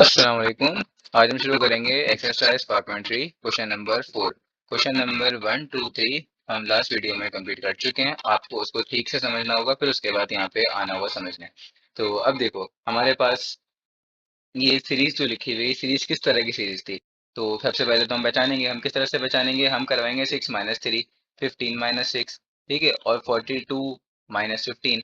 अस्सलाम वालेकुम। आज हम शुरू करेंगे एक्सरसाइज पार्टमेंट्री क्वेश्चन नंबर 4। क्वेश्चन नंबर 1 2 3 हम लास्ट वीडियो में कंप्लीट कर चुके हैं। आपको उसको ठीक से समझना होगा, फिर उसके बाद यहाँ पे आना होगा समझने। तो अब देखो हमारे पास ये सीरीज जो लिखी हुई सीरीज किस तरह की सीरीज थी। तो सबसे पहले तो हम पहचानेंगे, हम किस तरह से पहचानेंगे, हम करवाएंगे 6 - 3 15 - 6, ठीक है, और 42 - 15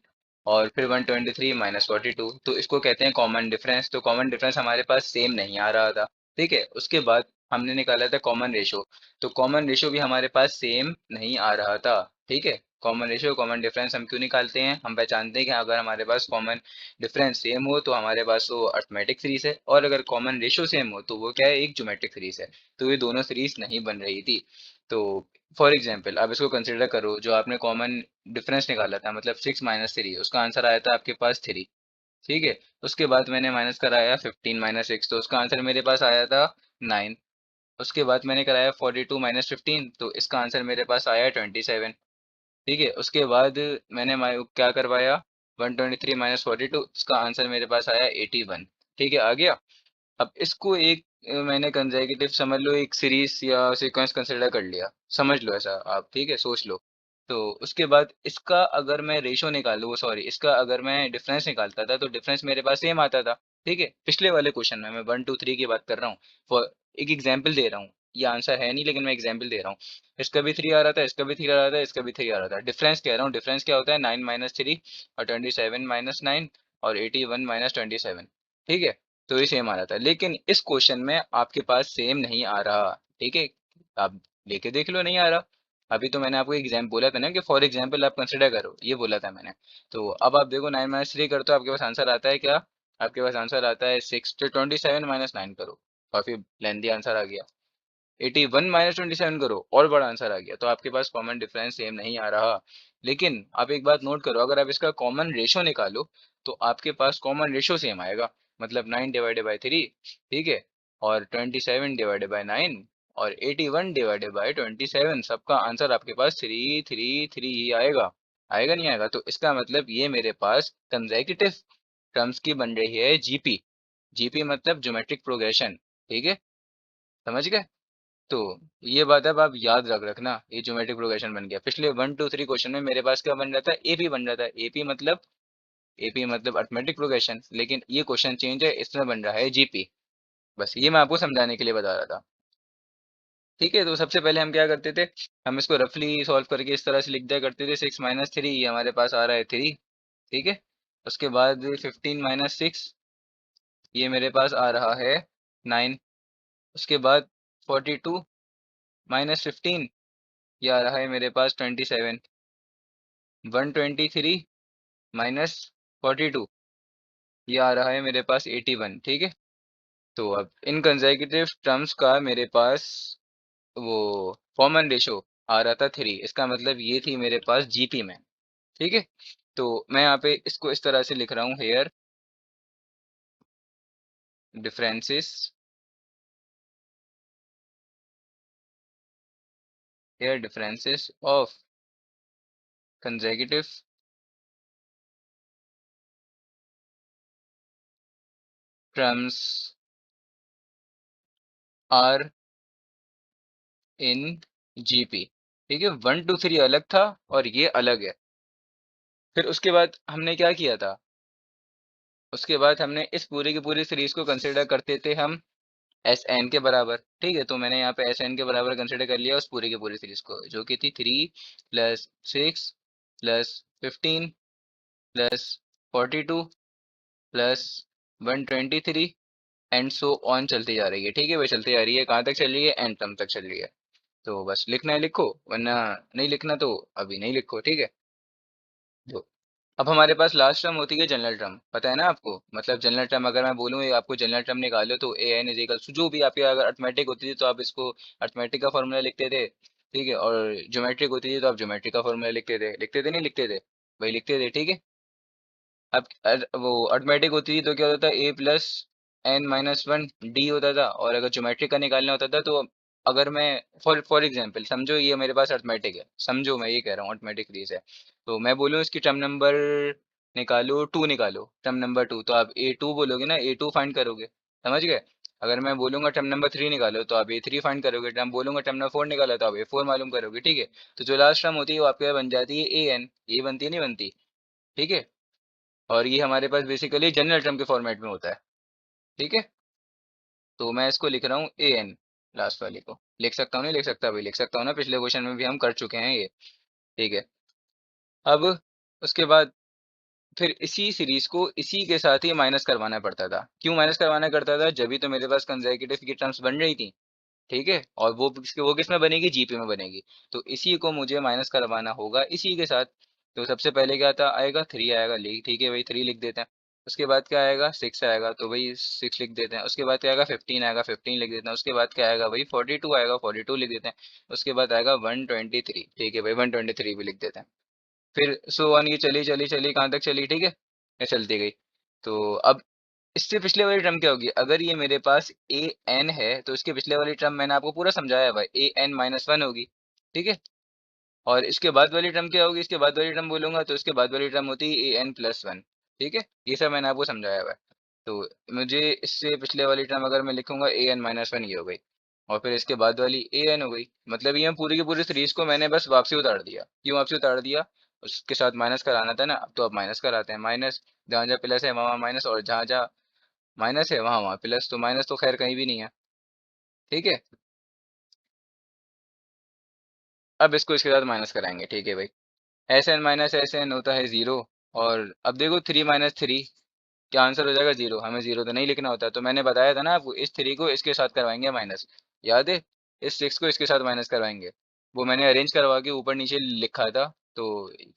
और फिर 123 - 42। तो इसको कहते हैं कॉमन डिफरेंस। तो कॉमन डिफरेंस हमारे पास सेम नहीं आ रहा था, ठीक है। उसके बाद हमने निकाला था कॉमन रेशो। तो कॉमन रेशो भी हमारे पास सेम नहीं आ रहा था, ठीक है। कॉमन रेशो कॉमन डिफरेंस हम क्यों निकालते हैं, हम पहचानते हैं कि अगर हमारे पास कॉमन डिफरेंस सेम हो तो हमारे पास वो अर्थमेटिक सीरीज है, और अगर कॉमन रेशो सेम हो तो वो क्या है, एक ज्योमेट्रिक सीरीज है। तो ये दोनों सीरीज नहीं बन रही थी। तो फॉर एग्जांपल अब इसको कंसिडर करो, जो आपने कॉमन डिफरेंस निकाला था मतलब 6 - 3, उसका आंसर आया था आपके पास 3, ठीक है। उसके बाद मैंने माइनस कराया 15 - 6, तो उसका आंसर मेरे पास आया था 9। उसके बाद मैंने कराया 42 - 15, तो इसका आंसर मेरे पास आया 27, ठीक है। उसके बाद मैंने क्या करवाया 123 - 42, इसका आंसर मेरे पास आया 81, ठीक है, आ गया। अब इसको एक मैंने कंसेक्यूटिव समझ लो, एक सीरीज या सीक्वेंस कंसिडर कर लिया, समझ लो ऐसा आप, ठीक है, सोच लो। तो उसके बाद इसका अगर मैं रेशो निकालूँ, सॉरी, इसका अगर मैं डिफरेंस निकालता था तो डिफरेंस मेरे पास सेम आता था, ठीक है। पिछले वाले क्वेश्चन में मैं 1 2 3 की बात कर रहा हूँ। फॉर एक एग्जाम्पल दे रहा हूँ, ये आंसर है नहीं लेकिन मैं एग्जाम्पल दे रहा हूँ। इसका भी 3 आ रहा था, इसका भी 3 आ रहा था, इसका भी 3 आ रहा था। डिफरेंस कह रहा हूँ, डिफरेंस क्या होता है, 9 - 3 और 27 - 9 और 81 - 27, ठीक है। तो ये सेम आ रहा था, लेकिन इस क्वेश्चन में आपके पास सेम नहीं आ रहा, ठीक है। आप लेके देख लो, नहीं आ रहा। अभी तो मैंने आपको एग्जाम बोला था ना कि फॉर एग्जाम्पल आप कंसिडर करो, ये बोला था मैंने। तो अब आप देखो 9 - 3 करो तो आपके पास आंसर आता है क्या, आपके पास आंसर आता है 6। तो 27 - 9 करो, काफी लेंदी आंसर आ गया। 81 - 27 करो, और बड़ा आंसर आ गया। तो आपके पास कॉमन डिफरेंस सेम नहीं आ रहा। लेकिन आप एक बात नोट करो, अगर आप इसका कॉमन रेशो निकालो तो आपके पास कॉमन रेशो सेम आएगा। मतलब 9 ÷ 3, ठीक है, और 27 ÷ 9 और 81 ÷ 27, सबका आंसर आपके पास 3 3 3 ही आएगा। आएगा नहीं आएगा, तो इसका मतलब ये मेरे पास कंसेक्यूटिव टर्म्स की बन रही है जीपी। जीपी मतलब ज्योमेट्रिक प्रोग्रेशन, ठीक है, समझ गए। तो ये बात अब आप याद रखना, ये ज्योमेट्रिक प्रोग्रेशन बन गया। पिछले 1 2 3 क्वेश्चन में मेरे पास क्या बन रहा था, एपी बन रहा था। एपी मतलब अर्थमेटिक प्रोग्रेशन, लेकिन ये क्वेश्चन चेंज है, इसमें बन रहा है जीपी। बस ये मैं आपको समझाने के लिए बता रहा था, ठीक है। तो सबसे पहले हम क्या करते थे, हम इसको रफली सॉल्व करके इस तरह से लिख दिया करते थे, 6 - 3, ये हमारे पास आ रहा है 3, ठीक है। उसके बाद 15 - 6, ये मेरे पास आ रहा है 9। उसके बाद 42 - 15, ये आ रहा है मेरे पास 27। 123 - 42, ये आ रहा है मेरे पास 81, ठीक है। तो अब इन कंसेक्यूटिव टर्म्स का मेरे पास वो कॉमन रेशो आ रहा था 3, इसका मतलब ये थी मेरे पास जीपी में, ठीक है। तो मैं यहाँ पे इसको इस तरह से लिख रहा हूँ, differences here differences of consecutive terms are in GP, ठीक है। 1 2 3 अलग था और ये अलग है। फिर उसके बाद हमने क्या किया था, उसके बाद हमने इस पूरी की पूरी सीरीज को कंसिडर करते थे हम एस एन के बराबर, ठीक है। तो मैंने यहाँ पे एस एन के बराबर कंसिडर कर लिया उस पूरी की पूरी सीरीज को, जो कि थी 3 + 6 + 15 +42 +123 एंड सो ऑन चलती जा रही है, ठीक है। वह चलती जा रही है, कहाँ तक चल रही है, एंड टर्म तक चल रही है। तो बस लिखना है लिखो, वरना नहीं लिखना तो अभी नहीं लिखो, ठीक है। तो अब हमारे पास लास्ट टर्म होती है जनरल टर्म, पता है ना आपको। मतलब जनरल टर्म अगर मैं बोलूँ ये आपको जनरल टर्म निकालो, तो ए एन इज इक्वल जो भी आपकी अगर अर्थमेटिक होती थी तो आप इसको अर्थमेटिक का फॉर्मूला लिखते थे, ठीक है। और ज्योमेट्रिक होती थी तो आप ज्योमेट्रिक का फॉर्मूला लिखते थे नहीं लिखते थे, वही लिखते थे, ठीक है। अब वो अर्थमेटिक होती थी तो क्या होता था, a + n - 1 डी होता था। और अगर ज्योमेट्रिक का निकालना होता था तो अगर मैं फॉर एग्जांपल समझो ये मेरे पास अर्थमेटिक है, समझो मैं ये कह रहा हूँ अर्थमेटिक सीरीज है, तो मैं बोलूँ इसकी टर्म नंबर निकालो 2, निकालो टर्म नंबर 2, तो आप A2 बोलोगे ना, A2 फाइंड करोगे। समझ गए? अगर मैं बोलूंगा टर्म नंबर 3 निकालो तो आप ये 3 फाइंड करोगे, टर्म बोलूंगा टर्म नंबर 4 निकालो तो आप ये 4 मालूम करोगे, ठीक है? तो जो लास्ट टर्म होती है वो आपके पास बन जाती है ए एन, ये बनती है नहीं बनती, ठीक है? और ये हमारे पास बेसिकली जनरल टर्म के फॉर्मेट में होता है, ठीक है? तो मैं इसको लिख रहा हूँ ए एन, लास्ट वाली को लिख सकता हूँ नहीं लिख सकता भाई, लिख सकता हूँ ना, पिछले क्वेश्चन में भी हम कर चुके हैं ये, ठीक है? अब उसके बाद फिर इसी सीरीज को इसी के साथ ही माइनस करवाना पड़ता था। क्यों माइनस करवाना करता था? जब भी तो मेरे पास कंसेक्यूटिव की टर्म्स बन रही थी, ठीक है? और वो किस में बनेगी? जीपी में बनेगी। तो इसी को मुझे माइनस करवाना होगा इसी के साथ। तो सबसे पहले क्या था आएगा? 3 आएगा, लिख ठीक है भाई 3 लिख देते हैं। उसके बाद क्या आएगा? 6 आएगा, तो भाई 6 लिख देते हैं। उसके बाद क्या आएगा? 15 आएगा, 15 लिख देते हैं। उसके बाद क्या आएगा भाई? 42 आएगा, 42 लिख देते हैं। उसके बाद आएगा 123, ठीक है भाई 123 भी लिख देते हैं। फिर सो वन ये चली चली चली कहाँ तक चली, ठीक है? ये चलती गई। तो अब इससे पिछले वाली टर्म क्या होगी? अगर ये मेरे पास ए एन है तो इसके पिछले वाली टर्म मैंने आपको पूरा समझाया भाई, ए एन माइनस वन होगी, ठीक है? और इसके बाद वाली टर्म क्या होगी? इसके बाद वाली टर्म बोलूंगा तो इसके बाद वाली टर्म होती है ए एन प्लस वन, ठीक है? ये सब मैंने आपको समझाया हुआ है। तो मुझे इससे पिछले वाली टर्म अगर मैं लिखूंगा ए एन माइनस वन, ये हो गई। और फिर इसके बाद वाली ए एन हो गई। मतलब ये पूरी की पूरी सीरीज को मैंने बस वापसी उतार दिया। क्यों वापसी उतार दिया? उसके साथ माइनस कराना था ना, अब तो अब माइनस कराते हैं। माइनस जहाँ जहाँ प्लस है वहाँ माइनस, और जहाँ जहाँ माइनस है वहाँ वहाँ प्लस। तो माइनस तो खैर कहीं भी नहीं है, ठीक है? अब इसको इसके साथ माइनस कराएंगे, ठीक है भाई? S N minus S N होता है जीरो। और अब देखो 3 माइनस थ्री, क्या आंसर हो जाएगा? जीरो। हमें जीरो तो नहीं लिखना होता, तो मैंने बताया था ना आपको, इस थ्री को इसके साथ करवाएंगे माइनस, याद है? इस सिक्स को इसके साथ माइनस करवाएंगे। वो मैंने अरेंज करवा के ऊपर नीचे लिखा था। तो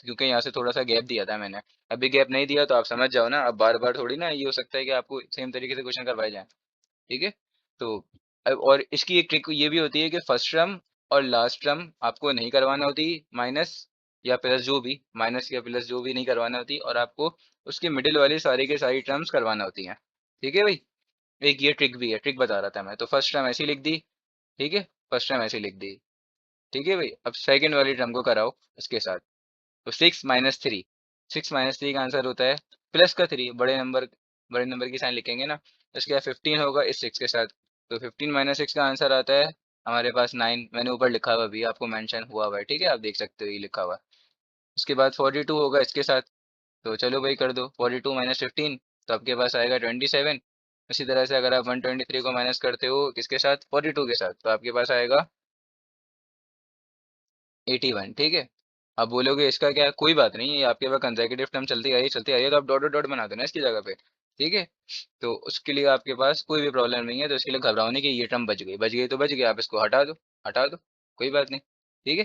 क्योंकि यहाँ से थोड़ा सा गैप दिया था मैंने, अभी गैप नहीं दिया तो आप समझ जाओ ना। अब बार बार थोड़ी ना ये हो सकता है कि आपको सेम तरीके से क्वेश्चन करवाए जाए, ठीक है? तो और इसकी एक ट्रिक ये भी होती है कि फर्स्ट टर्म और लास्ट टर्म आपको नहीं करवाना होती माइनस या प्लस, जो भी माइनस या प्लस जो भी नहीं करवाना होती, और आपको उसके मिडिल वाली सारी के सारी टर्म्स करवाना होती हैं, ठीक है भाई? एक ये ट्रिक भी है, ट्रिक बता रहा था मैं। तो फर्स्ट टर्म ऐसी लिख दी, ठीक है? फर्स्ट टर्म ऐसी लिख दी, ठीक है भाई? अब सेकंड वाली टर्म को कराओ इसके साथ। तो 6 - 3, 6 - 3 का आंसर होता है प्लस का 3, बड़े नंबर की साइन लिखेंगे ना। इसके बाद 15 होगा इस 6 के साथ। तो 15 - 6 का आंसर आता है हमारे पास 9। मैंने ऊपर लिखा हुआ भी, आपको मेंशन हुआ हुआ है, ठीक है? आप देख सकते हो ये लिखा हुआ है। उसके बाद 42 होगा इसके साथ। तो चलो भाई कर दो 42 - 15, तो आपके पास आएगा 27। इसी तरह से अगर आप 123 को माइनस करते हो किसके साथ? 42 के साथ, तो आपके पास आएगा 81, ठीक है? आप बोलोगे इसका क्या? कोई बात नहीं, ये आपके पास कंसेक्यूटिव टर्म चलती आ रही है, तो आप डॉट डॉट डॉट बना देना इसकी जगह पे, ठीक है? तो उसके लिए आपके पास कोई भी प्रॉब्लम नहीं है, तो इसके लिए घबराओ नहीं कि ये टर्म बच गई तो बच गई, आप इसको हटा दो, हटा दो, कोई बात नहीं, ठीक है?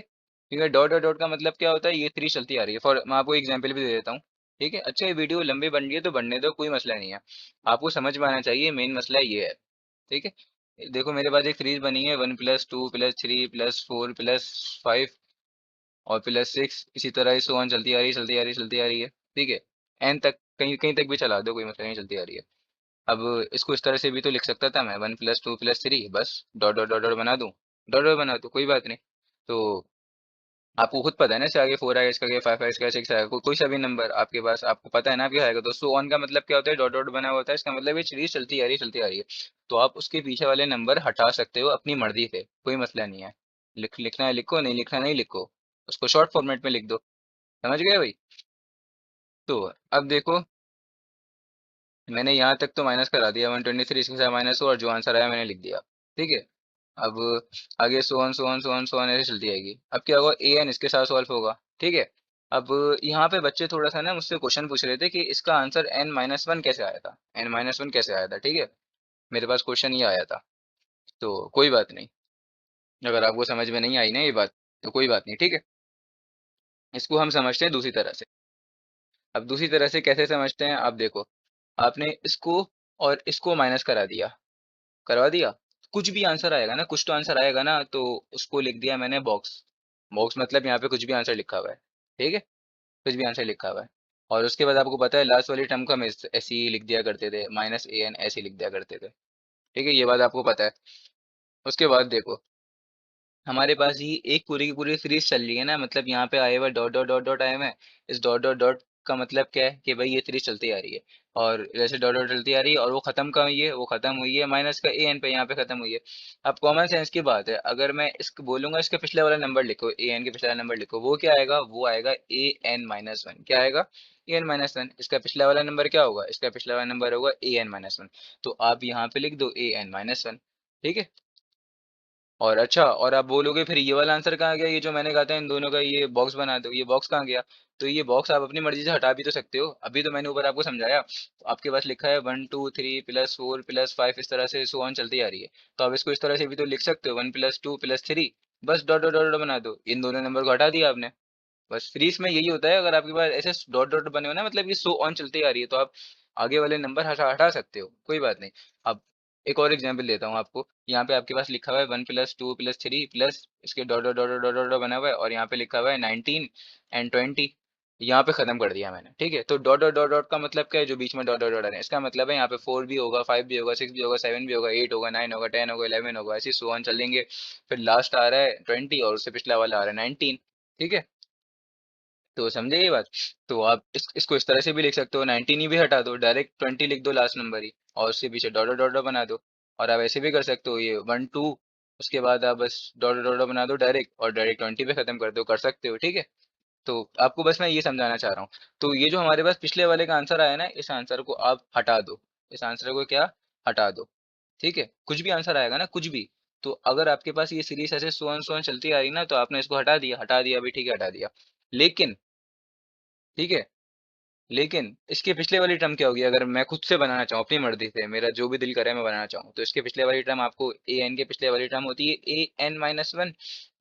क्योंकि डॉट डॉट डॉट का मतलब क्या होता है? ये 3 चलती आ रही है। फॉर मैं आपको एग्जाम्पल भी दे देता हूँ, ठीक है? अच्छा, ये वीडियो लंबी बन रही है तो बनने दो, कोई मसला नहीं है। आपको समझ में आना चाहिए, मेन मसला ये है, ठीक है? देखो मेरे पास एक सीरीज बनी है, 1 + 2 + 3 + 4 + 5 और +6, इसी तरह सो ऑन चलती आ रही है, चलती आ रही है, चलती आ रही है, ठीक है? एन तक, कहीं कहीं तक भी चला दो, कोई मतलब नहीं, चलती आ रही है। अब इसको इस तरह से भी तो लिख सकता था मैं, 1 + 2 + 3, बस डॉट डॉट डॉट डॉट बना दूं, डॉट डॉट बना दूं, कोई बात नहीं। तो आपको खुद पता है ना, इससे आगे 4 आएगा, इसका आगे 5 आएगा, इसका आगे 6 आएगा, कोई सा भी नंबर आपके पास, आपको पता है ना क्या आएगा। तो सो ऑन का मतलब क्या होता है? डॉट डॉट बना हुआ होता है, इसका मतलब ये सीरीज चलती आ रही है, चलती आ रही है। तो आप उसके पीछे वाले नंबर हटा सकते हो अपनी मर्जी से, कोई मसला नहीं है। लिखना है लिखो, नहीं लिखना नहीं लिखो, उसको शॉर्ट फॉर्मेट में लिख दो। समझ गए भाई? तो अब देखो, मैंने यहाँ तक तो माइनस करा दिया, 123 इसके साथ माइनस हो, और जो आंसर आया मैंने लिख दिया, ठीक है? अब आगे सो ऑन ऐसे चलती आएगी। अब क्या होगा? ए एन इसके साथ सॉल्व होगा, ठीक है? अब यहाँ पे बच्चे थोड़ा सा ना मुझसे क्वेश्चन पूछ रहे थे कि इसका आंसर n - 1 कैसे आया था, n - 1 कैसे आया था, ठीक है? मेरे पास क्वेश्चन ये आया था। तो कोई बात नहीं, अगर आपको समझ में नहीं आई ना ये बात, तो कोई बात नहीं, ठीक है? इसको हम समझते हैं दूसरी तरह से। अब दूसरी तरह से कैसे समझते हैं? आप देखो, आपने इसको और इसको माइनस करा दिया, करवा दिया, कुछ भी आंसर आएगा ना, कुछ तो आंसर आएगा ना, तो उसको लिख दिया मैंने बॉक्स। बॉक्स मतलब यहाँ पे कुछ भी आंसर लिखा हुआ है, ठीक है? कुछ भी आंसर लिखा हुआ है। और उसके बाद आपको पता है लास्ट वाली टर्म को हम ऐसे ही लिख दिया करते थे, -an ऐसे ही लिख दिया करते थे, ठीक है? ये बात आपको पता है। उसके बाद देखो, हमारे पास ही एक पूरी की पूरी सीरीज चल रही है ना, मतलब यहाँ पे आए हुए डॉट डॉट डॉट डॉट आए हुए हैं, इस डॉट डॉट डॉट का मतलब क्या है कि भाई ये सीरीज चलती आ रही है, और जैसे डॉट डॉट चलती आ रही है, और वो खत्म कहाँ हुई है, वो खत्म हुई है माइनस का ए एन पे, यहाँ पे खत्म हुई है। अब कॉमन सेंस की बात है, अगर मैं इसको बोलूंगा इसके पिछले वाला नंबर लिखो, ए एन के पिछले वाला नंबर लिखो, वो क्या आएगा, वो आएगा ए एन माइनस वन। क्या आएगा, ए एन माइनस वन। इसका पिछला वाला नंबर क्या होगा, इसका पिछला वाला नंबर होगा ए एन माइनस वन। तो आप यहाँ पे लिख दो ए एन माइनस वन। ठीक है। और अच्छा, और आप बोलोगे फिर ये वाला आंसर कहाँ गया, ये जो मैंने कहा था इन दोनों का ये बॉक्स बना दो, ये बॉक्स कहाँ गया। तो ये बॉक्स आप अपनी मर्जी से हटा भी तो सकते हो, अभी तो मैंने ऊपर आपको समझाया। तो आपके पास लिखा है 1 2 3 +4 +5, इस तरह से सो ऑन चलती आ रही है। तो आप इसको इस तरह से भी तो लिख सकते हो, 1 +2 +3, बस डॉट डॉट डॉट बना दो, इन दोनों नंबर को हटा दिया आपने। बस सीरीज में यही होता है, अगर आपके पास ऐसे डॉट डॉट बने हो ना, मतलब ये सो ऑन चलती आ रही है, तो आप आगे वाले नंबर हटा हटा सकते हो, कोई बात नहीं। अब एक और एग्जांपल देता हूँ आपको। यहाँ पे आपके पास लिखा हुआ है 1 +2 +3 प्लस इसके dot dot dot dot dot बना हुआ है, और यहाँ पे लिखा हुआ है 19 एंड 20। यहाँ पे खत्म कर दिया मैंने, ठीक है। तो डॉट डॉट डॉट डॉट का मतलब क्या है, जो बीच में डॉट डॉट डॉट है, इसका मतलब है यहाँ पे 4 भी होगा, 5 भी होगा, 6 भी होगा, 7 भी होगा, 8 होगा, 9 होगा, 10 होगा, 11 होगा, ऐसे सो ऑन चलेंगे। फिर लास्ट आ रहा है 20, और उससे पिछला वाला आ रहा है 19। ठीक है। तो समझे ये बात। तो आप इसको इस तरह से भी लिख सकते हो, 19 ही भी हटा दो, डायरेक्ट 20 लिख दो लास्ट नंबर ही, और उसके पीछे डॉट डॉट डॉट बना दो। और आप ऐसे भी कर सकते हो, ये 1 2, उसके बाद आप बस डॉट डॉट डॉट बना दो डायरेक्ट, और डायरेक्ट 20 पे खत्म कर दो, कर सकते हो। ठीक है। तो आपको बस मैं ये समझाना चाह रहा हूँ। तो ये जो हमारे पास पिछले वाले का आंसर आया ना, इस आंसर को आप हटा दो, इस आंसर को क्या, हटा दो। ठीक है। कुछ भी आंसर आएगा ना, कुछ भी। तो अगर आपके पास ये सीरीज ऐसे सोन चलती आ रही ना, तो आपने इसको हटा दिया, हटा दिया भी, ठीक है, हटा दिया। लेकिन, ठीक है, लेकिन इसके पिछले वाली टर्म क्या होगी, अगर मैं खुद से बनाना चाहूँ अपनी मर्जी से, मेरा जो भी दिल करे मैं बनाना चाहूँ, तो इसके पिछले वाली टर्म आपको ए एन के पिछले वाली टर्म होती है A N minus one.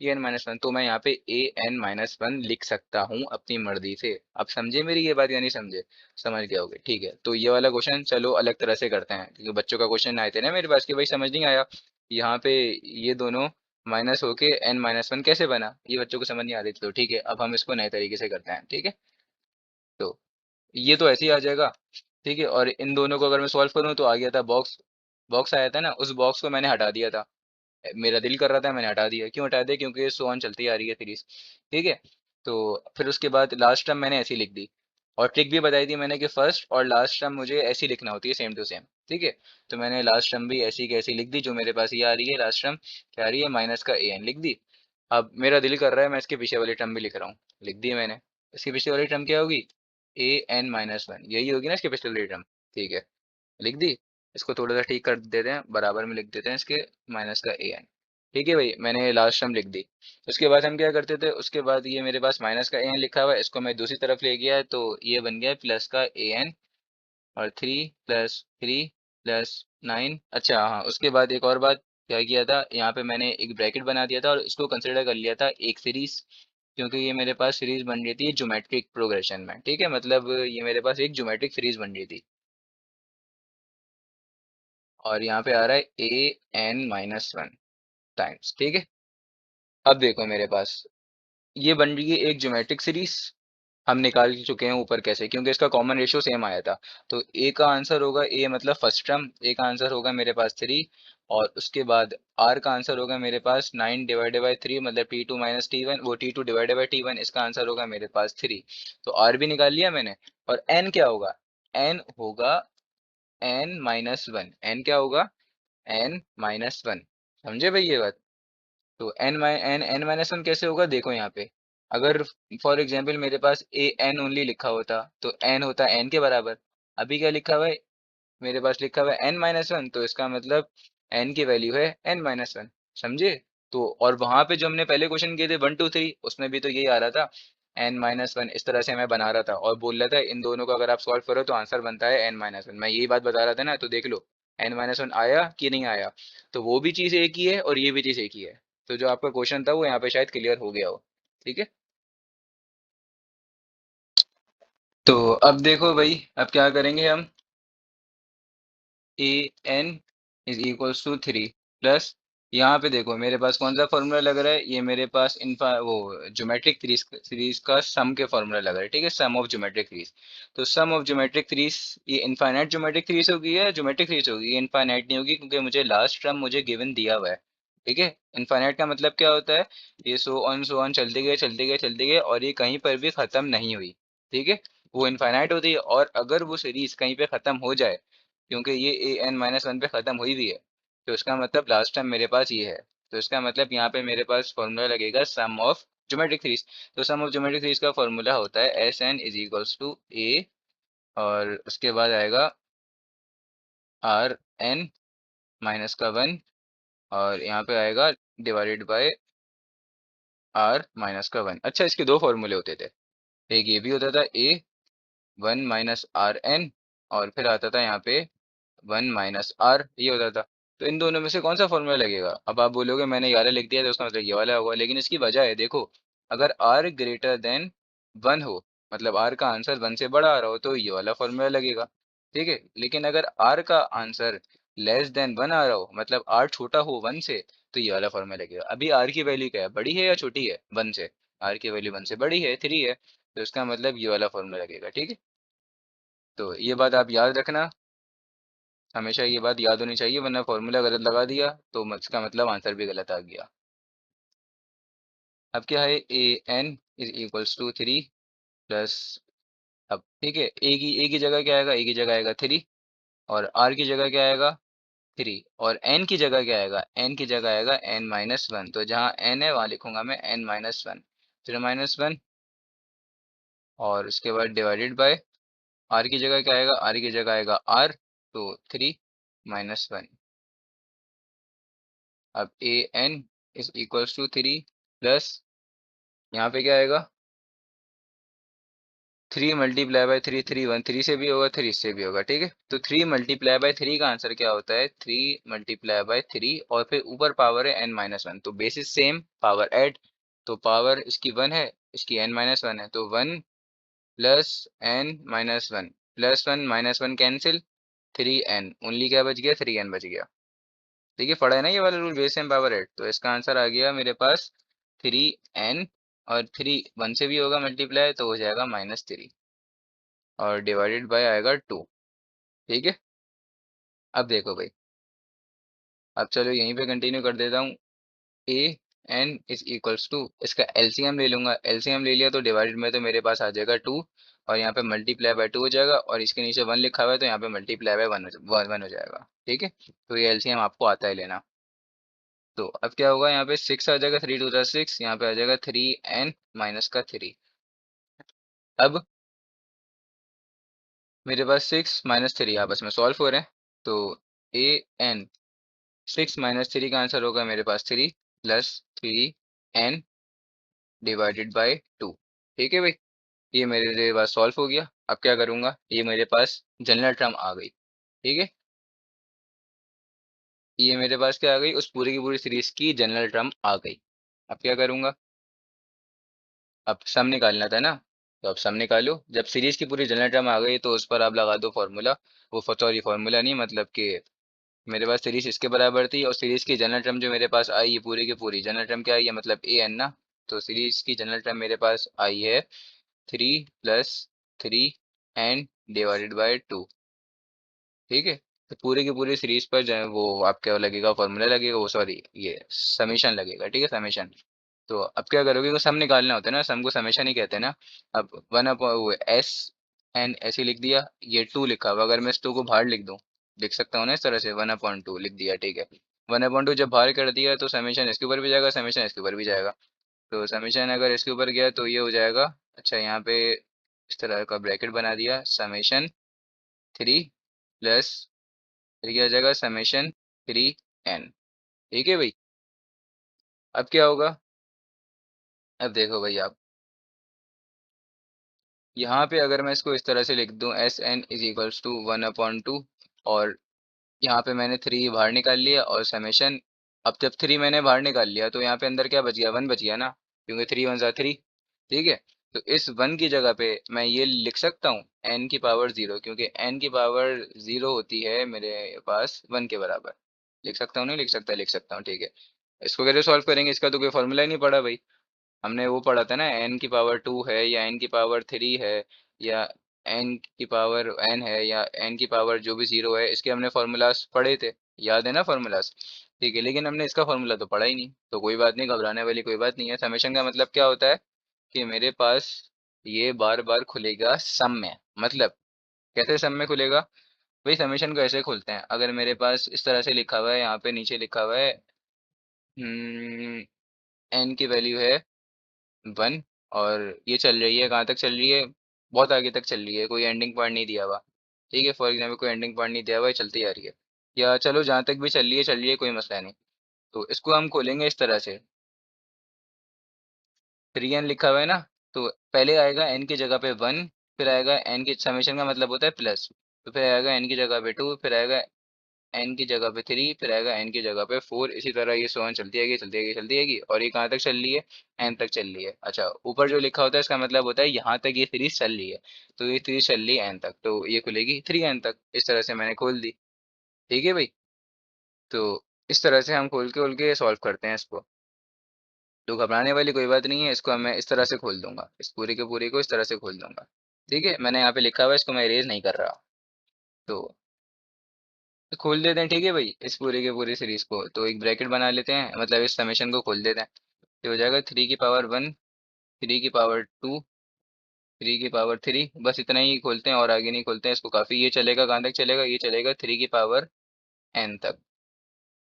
A N minus one, तो मैं यहाँ पे ए एन माइनस वन लिख सकता हूँ अपनी मर्जी से। आप समझे मेरी ये बात या नहीं समझे, समझ गए होगे। ठीक है। तो ये वाला क्वेश्चन चलो अलग तरह से करते हैं, क्योंकि बच्चों का क्वेश्चन आए थे ना मेरे पास कि भाई समझ नहीं आया यहाँ पे ये दोनों माइनस होके एन माइनस वन कैसे बना, ये बच्चों को समझ नहीं आ रही थी। तो ठीक है, अब हम इसको नए तरीके से करते हैं। ठीक है। तो ये तो ऐसे ही आ जाएगा। ठीक है। और इन दोनों को अगर मैं सॉल्व करूँ, तो आ गया था बॉक्स, बॉक्स आया था ना, उस बॉक्स को मैंने हटा दिया था। मेरा दिल कर रहा था, मैंने हटा दिया। क्यों हटा दिया, क्योंकि ये सो ऑन चलती आ रही है सीरीज। ठीक है। तो फिर उसके बाद लास्ट टर्म मैंने ऐसी लिख दी, और ट्रिक भी बताई थी मैंने कि फर्स्ट और लास्ट टर्म मुझे ऐसी लिखना होती है, सेम टू सेम। ठीक है। तो मैंने लास्ट टर्म भी ऐसी की ऐसी लिख दी, जो मेरे पास ये आ रही है लास्ट टर्म, क्या आ रही है, माइनस का ए एन लिख दी। अब मेरा दिल कर रहा है मैं इसके पीछे वाली टर्म भी लिख रहा हूँ, लिख दी मैंने। इसके पीछे वाली टर्म क्या होगी, ए एन माइनस वन, यही होगी ना इसके पिछले वाली टर्म। ठीक है, लिख दी। इसको थोड़ा सा ठीक कर देते हैं, बराबर में लिख देते हैं इसके, माइनस का ए एन। ठीक है भाई, मैंने लास्ट टर्म लिख दी। उसके बाद हम क्या करते थे, उसके बाद ये मेरे पास माइनस का ए एन लिखा हुआ है, इसको मैं दूसरी तरफ ले गया, तो ये बन गया प्लस का ए एन, और 3 + 3 + 9। अच्छा हाँ, उसके बाद एक और बात क्या किया था, यहाँ पे मैंने एक ब्रैकेट बना दिया था, और इसको कंसिडर कर लिया था एक सीरीज, क्योंकि ये मेरे पास सीरीज बन रही थी ज्योमेट्रिक प्रोग्रेशन में। ठीक है, मतलब ये मेरे पास एक ज्योमेट्रिक सीरीज बन रही थी। और यहाँ पे आ रहा है A N minus one times. ठीक है। अब देखो मेरे पास ये बन रही है एक ज्योमेट्रिक सीरीज, हम निकाल चुके हैं ऊपर कैसे, क्योंकि इसका कॉमन रेशियो सेम आया था। तो ए का आंसर होगा, ए मतलब फर्स्ट टर्म, ए का आंसर होगा मेरे पास 3। और उसके बाद आर का आंसर होगा मेरे पास 9 ÷ 3, मतलब T2 - T1, वो T2 / T1, इसका आंसर होगा मेरे पास 3। तो आर भी निकाल लिया मैंने। और एन क्या होगा, एन होगा n-1। एन क्या होगा, n-1। समझे भाई ये बात। तो n-1 कैसे होगा, देखो यहाँ पे, अगर फॉर एग्जांपल मेरे पास ए एन ओनली लिखा होता, तो n होता n के बराबर। अभी क्या लिखा हुआ है, मेरे पास लिखा हुआ है n-1, तो इसका मतलब n की वैल्यू है n-1। समझे। तो और वहां पे जो हमने पहले क्वेश्चन किए थे 1 2 3, उसमें भी तो यही आ रहा था, n-1। इस तरह से मैं बना रहा था, और बोल रहा था इन दोनों को अगर आप सॉल्व करो तो आंसर बनता है n-1। मैं यही बात बता रहा था ना, तो देख लो n-1 आया कि नहीं आया। तो वो भी चीज एक ही है, और ये भी चीज एक ही है। तो जो आपका क्वेश्चन था वो यहाँ पे शायद क्लियर हो गया हो। ठीक है। तो अब देखो भाई, अब क्या करेंगे हम, A N is equals to 3 plus, यहाँ पे देखो मेरे पास कौन सा फॉर्मूला लग रहा है, ये मेरे पास इनफा वो ज्योमेट्रिक सीरीज का सम के फॉर्मूला लग रहा है। ठीक है, सम ऑफ ज्योमेट्रिक सीरीज। तो सम ऑफ ज्योमेट्रिक सीरीज, ये इनफाइनाइट ज्योमेट्रिक सीरीज होगी या ज्योमेट्रिक सीरीज होगी, ये इनफाइनाइट नहीं होगी, क्योंकि मुझे लास्ट टर्म मुझे गिवन दिया हुआ है। ठीक है। इनफाइनाइट का मतलब क्या होता है, ये सो ऑन चलते गए चलते गए चलते गए, और ये कहीं पर भी खत्म नहीं हुई। ठीक है। वो इनफाइनाइट होती है, और अगर वो सीरीज कहीं पे ख़त्म हो जाए, क्योंकि ये an-1 पे ख़त्म हुई हुई है, तो इसका मतलब लास्ट टाइम मेरे पास ये है, तो इसका मतलब यहाँ पे मेरे पास फॉर्मूला लगेगा सम ऑफ ज्योमेट्रिक सीरीज। तो सम ऑफ ज्योमेट्रिक सीरीज का फॉर्मूला होता है S N is equals to A, और उसके बाद आएगा आर एन माइनस का 1, और यहाँ पे आएगा डिवाइडेड बाय आर माइनस का 1। अच्छा, इसके दो फॉर्मूले होते थे, एक ये भी होता था ए 1 - RN, और फिर आता था यहाँ पे 1 - R, ये होता था। तो इन दोनों में से कौन सा फॉर्मूला लगेगा? अब आप बोलोगे मैंने ये वाला लिख दिया तो उसका मतलब ये वाला होगा, लेकिन इसकी वजह है, देखो, अगर r ग्रेटर देन 1 हो, मतलब r का आंसर 1 से बड़ा आ रहा हो, तो ये वाला फॉर्मूला लगेगा, ठीक है। लेकिन अगर r का आंसर लेस देन 1 आ रहा हो, मतलब r छोटा हो 1 से, तो ये वाला फॉर्मूला लगेगा। अभी r की वैल्यू क्या है, बड़ी है या छोटी है 1 से? r की वैल्यू 1 से बड़ी है, 3 है, तो इसका मतलब ये वाला फॉर्मूला लगेगा, ठीक है। तो ये बात आप याद रखना, हमेशा ये बात याद होनी चाहिए, वरना फॉर्मूला गलत लगा दिया तो इसका मतलब आंसर भी गलत आ गया। अब क्या है, A N is equals to 3 plus, अब ठीक है, ए की जगह क्या आएगा, ए की जगह आएगा 3, और आर की जगह क्या आएगा 3, और एन की जगह क्या आएगा, एन की जगह आएगा n-1। तो जहाँ n है वहाँ लिखूंगा मैं n-1, फिर -1, और उसके बाद डिवाइडेड बाय आर की जगह क्या आएगा, आर की जगह आएगा आर, तो 3 - 1। अब A N is equals to 3 plus, यहाँ पे क्या आएगा 3 मल्टीप्लाई बाय 3, 3 1 3 से भी होगा, 3 से भी होगा, ठीक है। तो 3 मल्टीप्लाई बाय 3 का आंसर क्या होता है, 3 मल्टीप्लाई बाय 3, और फिर ऊपर पावर है n-1, तो बेसिस सेम, पावर ऐड, तो पावर इसकी 1 है, इसकी n-1 है, तो 1 plus n-1 plus 1 -1 cancel, 3n only क्या बच गया, 3n बच गया, ठीक है। पढ़ा है ना ये वाला rule, base same power add. तो इसका आंसर आ गया मेरे पास 3n, और 3 1 से भी होगा मल्टीप्लाई, तो हो जाएगा -3, और डिवाइडेड बाय आएगा 2, ठीक है। अब देखो भाई, अब चलो यहीं पे कंटिन्यू कर देता हूँ। A N is equals to, इसका एलसीएम ले लूंगा, एलसीएम ले लिया तो डिवाइडेड में तो मेरे पास आ जाएगा 2, और यहाँ पे मल्टीप्लाई बाय 2 हो जाएगा, और इसके नीचे 1 लिखा हुआ है, तो यहाँ पे मल्टीप्लाई बाय 1 हो जाएगा, ठीक है। तो ये एलसीएम आपको आता है लेना। तो अब क्या होगा, यहाँ पे 6 आ जाएगा, 3 2 6, यहाँ पे आ जाएगा 3n माइनस का 3। अब मेरे पास 6 - 3 आपस में सॉल्व हो रहे हैं, तो ए एन 6 - 3 का आंसर होगा मेरे पास 3 प्लस 3n डिवाइडेड बाय 2, ठीक है भाई। ये मेरे पास सॉल्व हो गया। अब क्या करूँगा, ये मेरे पास जनरल टर्म आ गई, ठीक है। ये मेरे पास क्या आ गई, उस पूरी की पूरी सीरीज की जनरल टर्म आ गई। अब क्या करूँगा, अब सम निकालना था ना, तो अब सम निकालो। जब सीरीज की पूरी जनरल टर्म आ गई तो उस पर आप लगा दो फॉर्मूला, वो सॉरी फॉर्मूला नहीं, मतलब कि मेरे पास सीरीज इसके बराबर थी, और सीरीज की जनरल टर्म जो मेरे पास आई, ये पूरी की पूरी जनरल टर्म क्या आई है, मतलब ए एन ना। तो सीरीज की जनरल टर्म मेरे पास आई है 3 + 3n डिवाइडेड बाय 2, ठीक है। तो पूरी की पूरी सीरीज पर जो है वो आपका लगेगा फॉर्मूला लगेगा, वो सॉरी ये समीशन लगेगा, ठीक है, समीशन। तो अब क्या करोगे, को सम निकालना होता है ना, सम को समेशन ही कहते हैं ना। अब 1/s n ऐसे लिख दिया, ये 2 लिखा हुआ, अगर मैं इस 2 को बाहर लिख दूं, लिख सकता हूँ ना इस तरह से, 1/2 लिख दिया, ठीक है। 1/2 जब बाहर कर दिया तो समेशन इसके ऊपर भी जाएगा, समेशन इसके ऊपर भी जाएगा। तो समेशन अगर इसके ऊपर गया तो ये हो जाएगा, अच्छा यहाँ पे इस तरह का ब्रैकेट बना दिया, समेशन 3 प्लस, फिर क्या हो जाएगा समेशन 3n, ठीक है भाई। अब क्या होगा, अब देखो भाई आप, यहाँ पे अगर मैं इसको इस तरह से लिख दूं, S N is equals to 1/2, और यहाँ पे मैंने 3 बाहर निकाल लिया, और समेशन, अब जब 3 मैंने बाहर निकाल लिया तो यहाँ पे अंदर क्या बच गया, 1 बच गया ना, क्योंकि 3 1 3, ठीक है। तो इस 1 की जगह पे मैं ये लिख सकता हूँ n की पावर 0, क्योंकि n की पावर 0 होती है मेरे पास 1 के बराबर। लिख सकता हूँ, नहीं लिख सकता, लिख सकता हूँ, ठीक है। इसको कैसे सॉल्व करेंगे, इसका तो कोई फॉर्मूला ही नहीं पड़ा भाई। हमने वो पढ़ा था ना, n की पावर 2 है या n की पावर 3 है, या n की पावर n है, या n की पावर जो भी 0 है, इसके हमने फार्मूलाज पढ़े थे, याद है ना फार्मूलाज, ठीक है। लेकिन हमने इसका फार्मूला तो पढ़ा ही नहीं, तो कोई बात नहीं, घबराने वाली कोई बात नहीं है। समेशन का मतलब क्या होता है कि मेरे पास ये बार बार खुलेगा सम में। मतलब कैसे सम में खुलेगा? भाई समेशन को ऐसे खोलते हैं, अगर मेरे पास इस तरह से लिखा हुआ है, यहाँ पे नीचे लिखा हुआ है एन की वैल्यू है 1, और ये चल रही है, कहाँ तक चल रही है? बहुत आगे तक चल रही है, कोई एंडिंग पॉइंट नहीं दिया हुआ। ठीक है, फॉर एग्जाम्पल कोई एंडिंग पॉइंट नहीं दिया हुआ है, चलती आ रही है, या चलो जहाँ तक भी चल रही है चल रही है, कोई मसला नहीं। तो इसको हम खोलेंगे इस तरह से, 3n लिखा हुआ है ना, तो पहले आएगा n की जगह पे 1, फिर आएगा n की समेशन का मतलब होता है प्लस, तो फिर आएगा n की जगह पे 2, फिर आएगा n की जगह पे 3, फिर आएगा n की जगह पे 4, इसी तरह ये सोन चलती आएगी चलती आएगी चलती आएगी, और ये कहाँ तक चल रही है? n तक चल रही है। अच्छा, ऊपर जो लिखा होता है इसका मतलब होता है यहाँ तक ये सीरीज चल रही है, तो ये सीरीज चल रही है n तक, तो ये खुलेगी 3n तक। इस तरह से मैंने खोल दी। ठीक है भाई, तो इस तरह से हम खोल के सॉल्व करते हैं इसको। तो घबराने वाली कोई बात नहीं है, इसको मैं इस तरह से खोल दूंगा, इस पूरे के पूरे को इस तरह से खोल दूंगा। ठीक है, मैंने यहाँ पे लिखा हुआ है, इसको मैं इरेज नहीं कर रहा। तो खोल देते हैं, ठीक है भाई, इस पूरे के पूरी सीरीज को तो एक ब्रैकेट बना लेते हैं, मतलब इस समेशन को खोल देते हैं। ये हो जाएगा 3 की पावर 1, 3 की पावर 2, 3 की पावर 3, बस इतना ही खोलते हैं और आगे नहीं खोलते हैं इसको, काफ़ी। ये चलेगा कहाँ तक चलेगा? ये चलेगा 3 की पावर n तक।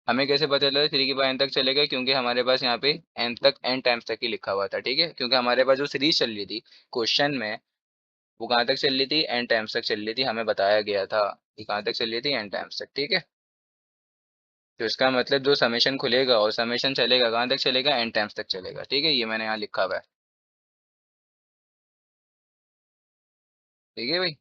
हमें कैसे पता चला 3 की पावर n तक चलेगा? क्योंकि हमारे पास यहाँ पे n तक n टाइम्स तक ही लिखा हुआ था। ठीक है, क्योंकि हमारे पास जो सीरीज चल रही थी क्वेश्चन में, वो कहाँ तक चल रही थी? n टाइम्स तक चल रही थी, हमें बताया गया था कि कहाँ तक चल रही थी? n टाइम्स तक। ठीक है, तो इसका मतलब जो समेशन खुलेगा और समेशन चलेगा कहाँ तक चलेगा? n टाइम्स तक चलेगा। ठीक है, ये मैंने यहाँ लिखा हुआ है। ठीक है भाई,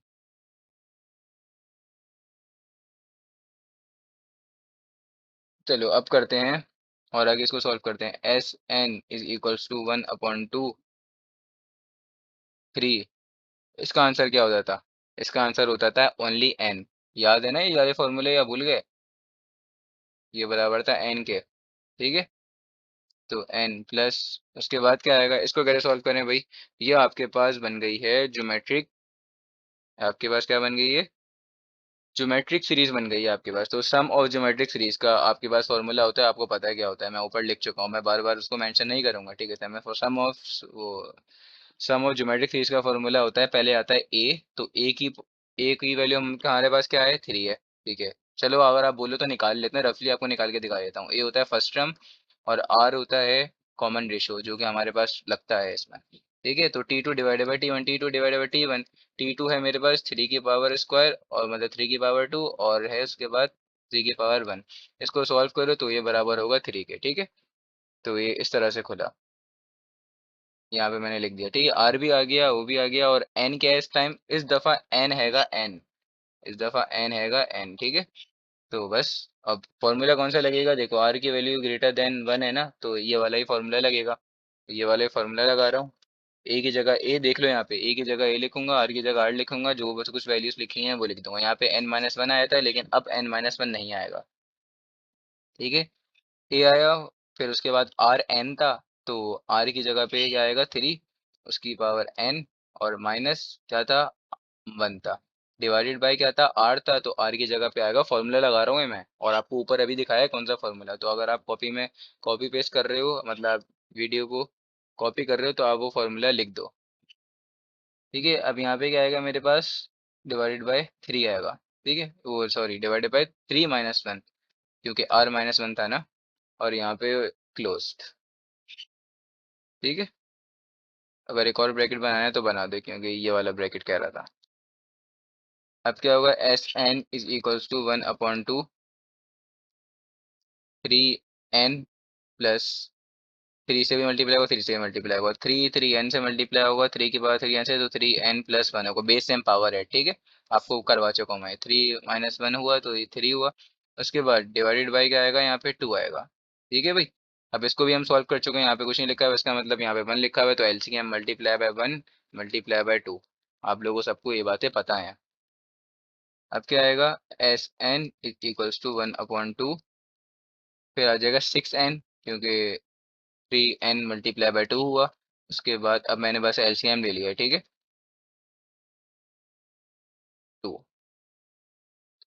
चलो अब करते हैं और आगे इसको सॉल्व करते हैं। S N is equals to 1/2 3। इसका आंसर क्या होता था? इसका आंसर होता था ओनली n। याद है ना ये सारे फॉर्मूले, या भूल गए? ये बराबर था n के। ठीक है, तो n प्लस, उसके बाद क्या आएगा? इसको कैसे सॉल्व करें भाई? ये आपके पास बन गई है ज्योमेट्रिक, आपके पास क्या बन गई है? ज्योमेट्रिक सीरीज बन गई है आपके पास। तो सम ऑफ ज्योमेट्रिक सीरीज का आपके पास फॉर्मूला होता है, आपको पता है क्या होता है, मैं ऊपर लिख चुका हूँ, मैं बार बार उसको मेंशन नहीं करूंगा। ठीक है, तो मैं सम ऑफ वो सम ऑफ ज्योमेट्रिक सीरीज का फॉर्मूला होता है, पहले आता है ए, तो ए की वैल्यू हमारे पास क्या है? 3 है। ठीक है, चलो अगर आप बोलो तो निकाल लेते हैं, रफली आपको निकाल के दिखा देता हूँ। ए होता है फर्स्ट टर्म, और आर होता है कॉमन रेशियो जो कि हमारे पास लगता है इसमें। ठीक है, तो T2/T1, T2/T1, T2 है मेरे पास 3 की पावर स्क्वायर, और मतलब 3 की पावर 2, और है उसके बाद 3 की पावर 1। इसको सॉल्व करो तो ये बराबर होगा 3 के। ठीक है, तो ये इस तरह से खुला, यहाँ पे मैंने लिख दिया। ठीक है, आर भी आ गया, ओ भी आ गया, और एन क्या है इस टाइम? इस दफा एन हैगा एन, इस दफा एन हैगा एन। ठीक है, तो बस अब फॉर्मूला कौन सा लगेगा? देखो, आर की वैल्यू ग्रेटर देन 1 है ना, तो ये वाला ही फॉर्मूला लगेगा। तो ये वाला ही फॉर्मूला लगा रहा हूँ। ए की जगह ए देख लो, यहाँ पे ए की जगह ए लिखूंगा, आर की जगह आर लिखूंगा, जो बस कुछ वैल्यूज लिखी हैं वो लिख दूंगा। यहाँ पे n-1 आया था, लेकिन अब n-1 नहीं आएगा। ठीक है, ए आया, फिर उसके बाद आर एन था, तो आर की जगह पे क्या आएगा? 3, उसकी पावर n, और माइनस क्या था? 1 था, डिवाइडेड बाय क्या था? आर था, तो आर की जगह पे आएगा, फॉर्मूला लगा रहा हूँ ये मैं, और आपको ऊपर अभी दिखाया है कौन सा फॉर्मूला। तो अगर आप कॉपी में कॉपी पेस्ट कर रहे हो, मतलब वीडियो को कॉपी कर रहे हो, तो आप वो फॉर्मूला लिख दो। ठीक है, अब यहाँ पे क्या आएगा मेरे पास? डिवाइडेड बाय 3 आएगा। ठीक है, वो सॉरी, डिवाइडेड बाय 3 - 1, क्योंकि r-1 था ना, और यहाँ पे क्लोज्ड। ठीक है, अगर एक और ब्रैकेट बनाना है तो बना दो, क्योंकि ये वाला ब्रैकेट कह रहा था। अब क्या होगा? Sn is equals to 1/2 3n plus, 3 से भी मल्टीप्लाई होगा, 3 से भी मल्टीप्लाई होगा, 3 n से मल्टीप्लाई होगा, 3 की पावर 3n से, तो 3n+1 होगा, बेस सेम पावर है। ठीक है, आपको करवा चुका हूँ मैं। 3 - 1 हुआ तो ये 3 हुआ, उसके बाद डिवाइडेड बाई क्या आएगा? यहाँ पे 2 आएगा। ठीक है भाई, अब इसको भी हम सॉल्व कर चुके हैं, यहाँ पे कुछ नहीं लिखा है, इसका मतलब यहाँ पे 1 लिखा हुआ है, तो LCM multiply by 1 multiply by 2। आप लोगों सबको ये बातें पता है। अब क्या आएगा? Sn is equals to 1/2, फिर आ जाएगा 6n, क्योंकि 3n × 2 हुआ। उसके बाद अब मैंने बस एलसीएम ले लिया है। ठीक है, 2।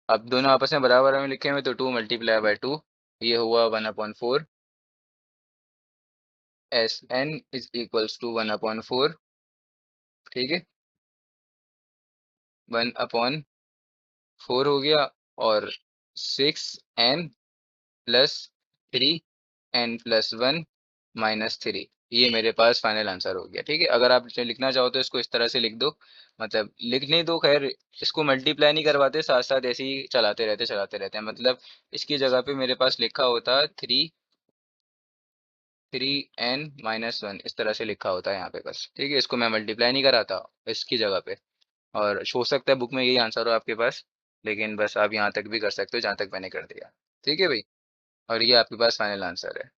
अब दोनों आपस में बराबर में लिखे हुए, तो 2 × 2 ये हुआ 1/4। Sn is equals to 1/4 ठीक है, 1/4 हो गया, और 6n+3n+1 - 3, ये मेरे पास फाइनल आंसर हो गया। ठीक है, अगर आप इसे लिखना चाहो तो इसको इस तरह से लिख दो, मतलब लिख नहीं दो, खैर इसको मल्टीप्लाई नहीं करवाते, साथ साथ ऐसे ही चलाते रहते हैं, मतलब इसकी जगह पे मेरे पास लिखा होता 3n-1, इस तरह से लिखा होता है यहाँ पे बस। ठीक है, इसको मैं मल्टीप्लाई नहीं कराता इसकी जगह पे, और हो सकता है बुक में यही आंसर हो आपके पास, लेकिन बस आप यहाँ तक भी कर सकते हो जहाँ तक मैंने कर दिया। ठीक है भाई, और ये आपके पास फाइनल आंसर है।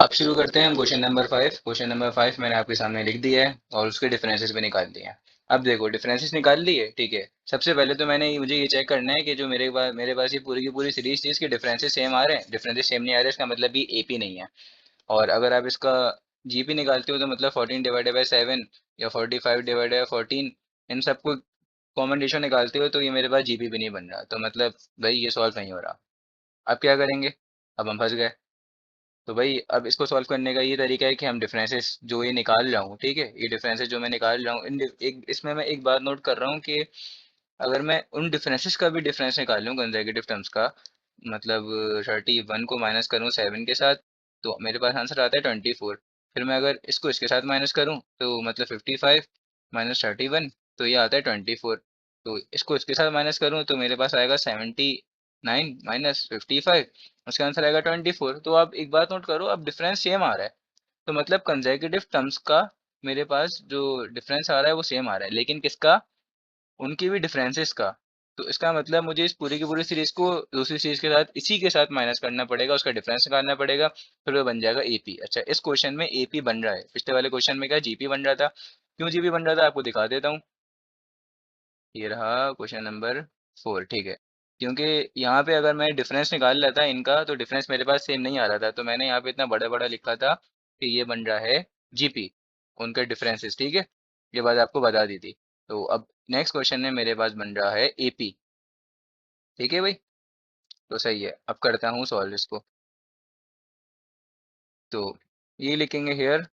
अब शुरू करते हैं हम क्वेश्चन नंबर 5 मैंने आपके सामने लिख दिया है और उसके डिफरेंसेस भी निकाल दिए हैं। अब देखो, डिफरेंसेस निकाल लिए, ठीक है। सबसे पहले तो मुझे ये चेक करना है कि जो मेरे पास ये पूरी की पूरी सीरीज थी, इसके डिफरेंसेस सेम आ रहे हैं। डिफरेंसेस सेम नहीं आ रहे, इसका मतलब ये एपी नहीं है। और अगर आप इसका जीपी निकालते हो तो मतलब 14/7 या 45/14, इन सबको कॉमन रेशियो निकालते हो तो ये मेरे पास जीपी भी नहीं बन रहा, तो मतलब भाई ये सॉल्व नहीं हो रहा। अब क्या करेंगे, अब हम फंस गए। तो भाई अब इसको सॉल्व करने का ये तरीका है कि हम डिफरेंसेस जो ये निकाल रहा हूँ, ठीक है, ये डिफरेंसेस जो मैं निकाल रहा हूँ, एक इसमें मैं एक बात नोट कर रहा हूँ कि अगर मैं उन डिफरेंसेस का भी डिफरेंस निकाल लूँ कंसेक्यूटिव टर्म्स का, मतलब 31 को माइनस करूँ 7 के साथ, तो मेरे पास आंसर आता है 24। फिर मैं अगर इसको इसके साथ माइनस करूँ तो मतलब 55 - 31, तो ये आता है 24। तो इसको इसके साथ माइनस करूँ तो मेरे पास आएगा 79 - 55, उसका आंसर आएगा 24। तो आप एक बात नोट करो, अब डिफरेंस सेम आ रहा है, तो मतलब कंसेक्यूटिव टर्म्स का मेरे पास जो डिफरेंस आ रहा है वो सेम आ रहा है, लेकिन किसका, उनके भी डिफरेंसेस का। तो इसका मतलब मुझे इस पूरी की पूरी सीरीज को दूसरी सीरीज के साथ इसी के साथ माइनस करना पड़ेगा, उसका डिफरेंस निकालना पड़ेगा, फिर वो बन जाएगा एपी। अच्छा, इस क्वेश्चन में एपी बन रहा है, पिछले वाले क्वेश्चन में क्या जीपी बन रहा था। क्यों जीपी बन रहा था आपको दिखा देता हूँ। ये रहा क्वेश्चन नंबर 4, ठीक है। क्योंकि यहाँ पे अगर मैं डिफरेंस निकाल लेता इनका तो डिफरेंस मेरे पास सेम नहीं आ रहा था, तो मैंने यहाँ पे इतना बड़ा बड़ा लिखा था कि ये बन रहा है जीपी, उनके डिफरेंसेस, ठीक है। ये बात आपको बता दी थी। तो अब नेक्स्ट क्वेश्चन में मेरे पास बन रहा है एपी। ठीक है भाई, तो सही है। अब करता हूँ सॉल्व इसको। तो ये लिखेंगे here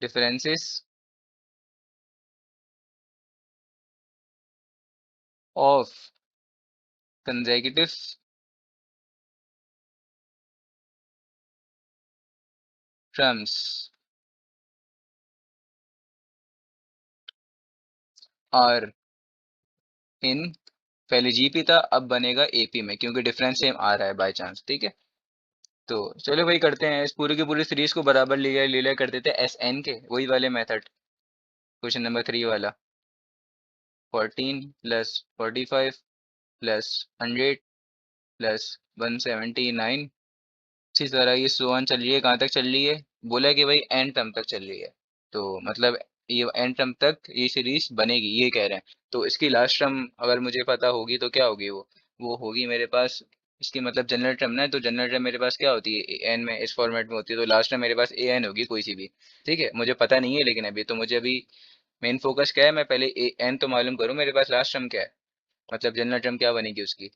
differences of consecutive terms are in, पहले जीपी था अब बनेगा एपी में, क्योंकि डिफरेंस सेम आ रहा है बाय चांस। ठीक है, तो चलो भाई करते हैं, इस पूरी की पूरी सीरीज को बराबर ले लिया कर देते हैं एस एन के, वही वाले मेथड, क्वेश्चन नंबर 3 वाला। 14 + 45 +100 +179, इसी तरह ये सोअन चल रही है, कहाँ तक चल रही है, बोला है कि भाई एंड टर्म तक चल रही है। तो मतलब ये एंड टर्म तक ये सीरीज बनेगी, ये कह रहे हैं। तो इसकी लास्ट टर्म अगर मुझे पता होगी तो क्या होगी, वो होगी मेरे पास, इसकी मतलब जनरल टर्म ना है, तो जनरल टर्म मेरे पास क्या होती है, एन में इस फॉर्मेट में होती है, तो लास्ट टर्म मेरे पास ए एन होगी कोई सी भी। ठीक है, मुझे पता नहीं है, लेकिन अभी तो मुझे अभी मेन फोकस क्या है, मैं पहले ए एन तो मालूम करूँ मेरे पास लास्ट टर्म क्या है, मतलब जनरल टर्म क्या बनेगी उसकी।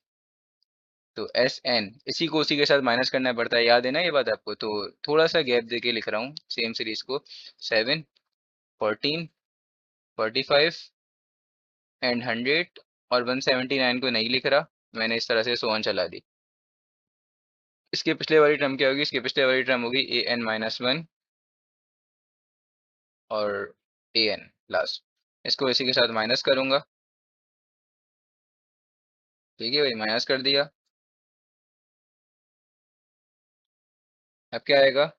तो एस एन इसी को उसी के साथ माइनस करना पड़ता है, याद है ना ये बात आपको। तो थोड़ा सा गैप देके लिख रहा हूँ सेम सीरीज को, 7, 14, 45 एंड 100, और 179 को नहीं लिख रहा मैंने, इस तरह से सोन चला दी। इसके पिछले वाली टर्म क्या होगी, इसके पिछले वाली टर्म होगी an-1 और an लास्ट, इसको इसी के साथ माइनस करूंगा। ठीक है भाई, माइनस कर दिया। अब क्या आएगा,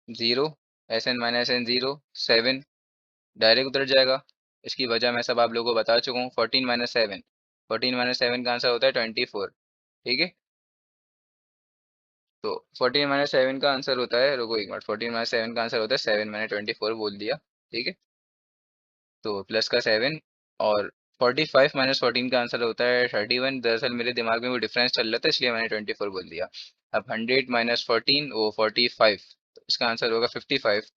0, SN - N 0, 7 डायरेक्ट उतर जाएगा। इसकी वजह मैं सब आप लोगों को बता चुका हूँ, 14 - 7, 14 - 7 का आंसर होता है 24। ठीक है, तो 14 - 7 का आंसर होता है, रुको एक मिनट, 14 - 7 का आंसर होता है 7, मैंने 24 बोल दिया। ठीक है, तो प्लस का 7, और 45 - 14 का आंसर होता है 31। दरअसल मेरे दिमाग में वो डिफरेंस चल रहा था, इसलिए मैंने 24 बोल दिया। अब 100 - 14 वो 45, तो इसका आंसर होगा 55।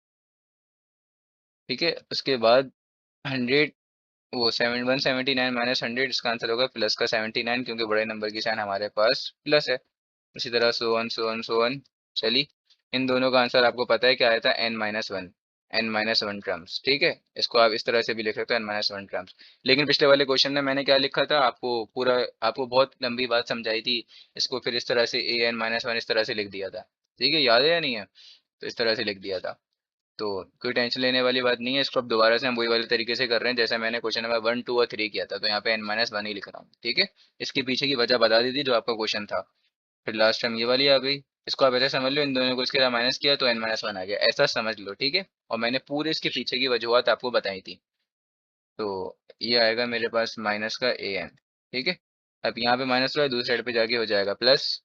ठीक है, उसके बाद 100 वो 179 माइनस 100, इसका आंसर होगा प्लस का 79, क्योंकि बड़े नंबर की साइन हमारे पास प्लस है। इसी तरह सो वन चलिए, इन दोनों का आंसर आपको पता है क्या आया था, n-1, n-1 टर्म्स। ठीक है, इसको आप इस तरह से भी लिख सकते हो, n-1 टर्म्स। लेकिन पिछले वाले क्वेश्चन में मैंने क्या लिखा था, आपको पूरा, आपको बहुत लंबी बात समझाई थी, इसको फिर इस तरह से an-1 इस तरह से लिख दिया था। ठीक है, याद है या नहीं है? तो इस तरह से लिख दिया था। तो कोई टेंशन लेने वाली बात नहीं है, इसको अब दोबारा से हम वही वाले तरीके से कर रहे हैं जैसे मैंने क्वेश्चन नंबर 1, 2 और 3 किया था। तो यहाँ पे n-1 ही लिख रहा हूँ। ठीक है, इसके पीछे की वजह बता दी थी जो आपका क्वेश्चन था। फिर लास्ट टाइम ये वाली आ गई। इसको आप ऐसे समझ लो, इन दोनों को इसके साथ माइनस किया तो n-1 आ गया, ऐसा समझ लो। ठीक है, और मैंने पूरे इसके पीछे की वजूहत आपको बताई थी। तो ये आएगा मेरे पास माइनस का an। ठीक है, अब यहाँ पे माइनस हुआ है, दूसरी साइड पे जाके हो जाएगा प्लस।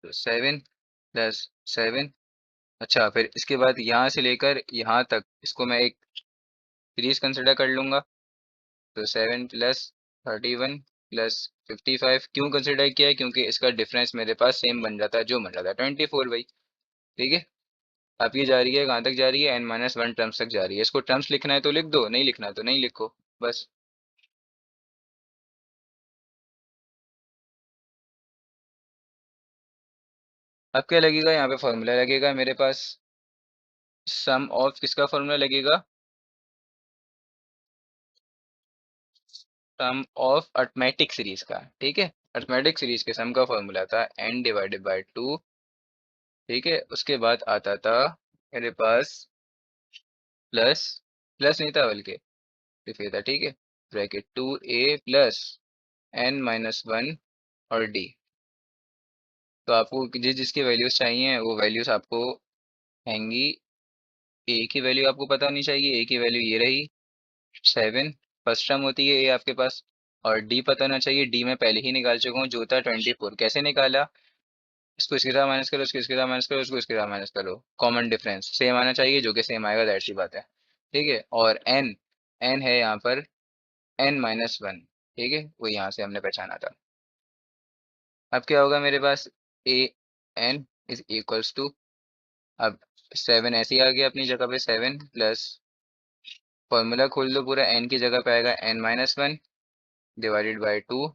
तो 7 + 7। अच्छा, फिर इसके बाद यहाँ से लेकर यहाँ तक इसको मैं एक सीरीज कंसिडर कर लूंगा। तो 7 + 31 + 55 क्यों कंसिडर किया है, क्योंकि इसका डिफरेंस मेरे पास सेम बन जाता है, जो बन जाता है 24 भाई। ठीक है, अब ये जा रही है कहाँ तक जा रही है, n-1 टर्म्स तक जा रही है। इसको टर्म्स लिखना है तो लिख दो, नहीं लिखना है तो नहीं लिखो, बस। अब क्या लगेगा, यहाँ पे फॉर्मूला लगेगा मेरे पास, सम ऑफ किसका फॉर्मूला लगेगा, सम ऑफ अर्थमेटिक सीरीज का। ठीक है, अर्थमेटिक सीरीज के सम का फॉर्मूला था n/2। ठीक है, उसके बाद आता था मेरे पास प्लस, प्लस नहीं था बल्कि सिर्फ ये था। ठीक है, ब्रैकेट 2a प्लस n-1 और d। तो आपको जिस जिसकी वैल्यूज चाहिए वो वैल्यूज आपको आएंगी। ए की वैल्यू आपको पता होनी चाहिए, ए की वैल्यू ये रही 7, फर्स्ट टर्म होती है ए आपके पास। और डी पता होना चाहिए, डी मैं पहले ही निकाल चुका हूँ, जो था 24। कैसे निकाला, इसको इसके साथ माइनस करो, इसको इसके साथ माइनस करो, इसको इसके साथ माइनस करो, कॉमन डिफरेंस सेम आना चाहिए, जो कि सेम आएगा, दैट सी बात है। ठीक है, और एन, एन है यहाँ पर n-1। ठीक है, वो यहाँ से हमने पहचाना था। अब क्या होगा मेरे पास, ए एन इज इक्वल्स टू, अब 7 ऐसे ही आ गया अपनी जगह पे, 7 प्लस, फॉर्मूला खोल दो पूरा, n की जगह पे आएगा n-1 डिवाइडेड बाई 2,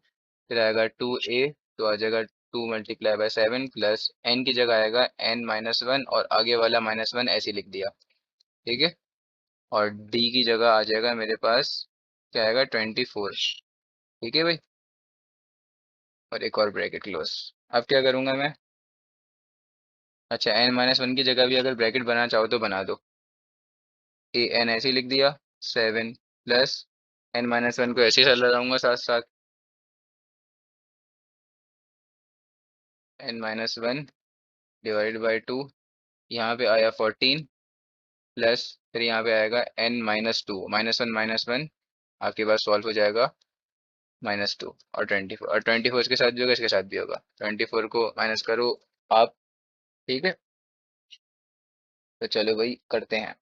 फिर आएगा 2a, तो आ जाएगा 2 × 7 प्लस n की जगह आएगा n-1 और आगे वाला -1 ऐसे ही लिख दिया। ठीक है, और d की जगह आ जाएगा मेरे पास, क्या आएगा, 24। ठीक है भाई, और एक और ब्रैकेट क्लोज। अब क्या करूंगा मैं, अच्छा n-1 की जगह भी अगर ब्रैकेट बनाना चाहो तो बना दो, ए एन ऐसे ही लिख दिया, 7 प्लस n-1 को ऐसे ही चला जाऊंगा साथ साथ, n-1 डिवाइड बाई 2, यहाँ पे आया 14 प्लस, फिर यहाँ पे आएगा n-2, -1 आपके पास सॉल्व हो जाएगा, -2 और 24, और 24 इसके साथ भी होगा, इसके साथ भी होगा, 24 को माइनस करो आप। ठीक है, तो चलो भाई करते हैं।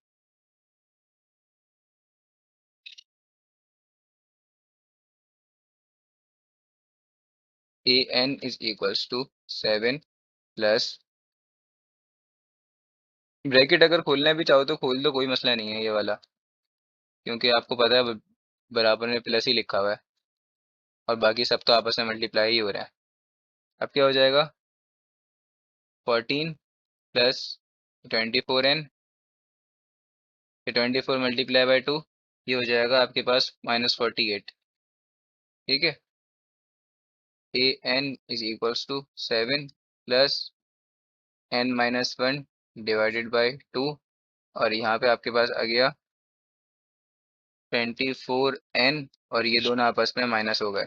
A N is equals to 7 plus, bracket अगर खोलना भी चाहो तो खोल दो, कोई मसला नहीं है ये वाला, क्योंकि आपको पता है बराबर में प्लस ही लिखा हुआ है, और बाकी सब तो आपस में मल्टीप्लाई ही हो रहा है। अब क्या हो जाएगा, 14 प्लस 24n, फिर 24 मल्टीप्लाई बाई 2, ये हो जाएगा आपके पास -48। ठीक है, A N is equals to 7 plus n-1 divided by 2, और यहाँ पे आपके पास आ गया 24n, और ये दोनों आपस में माइनस हो गए,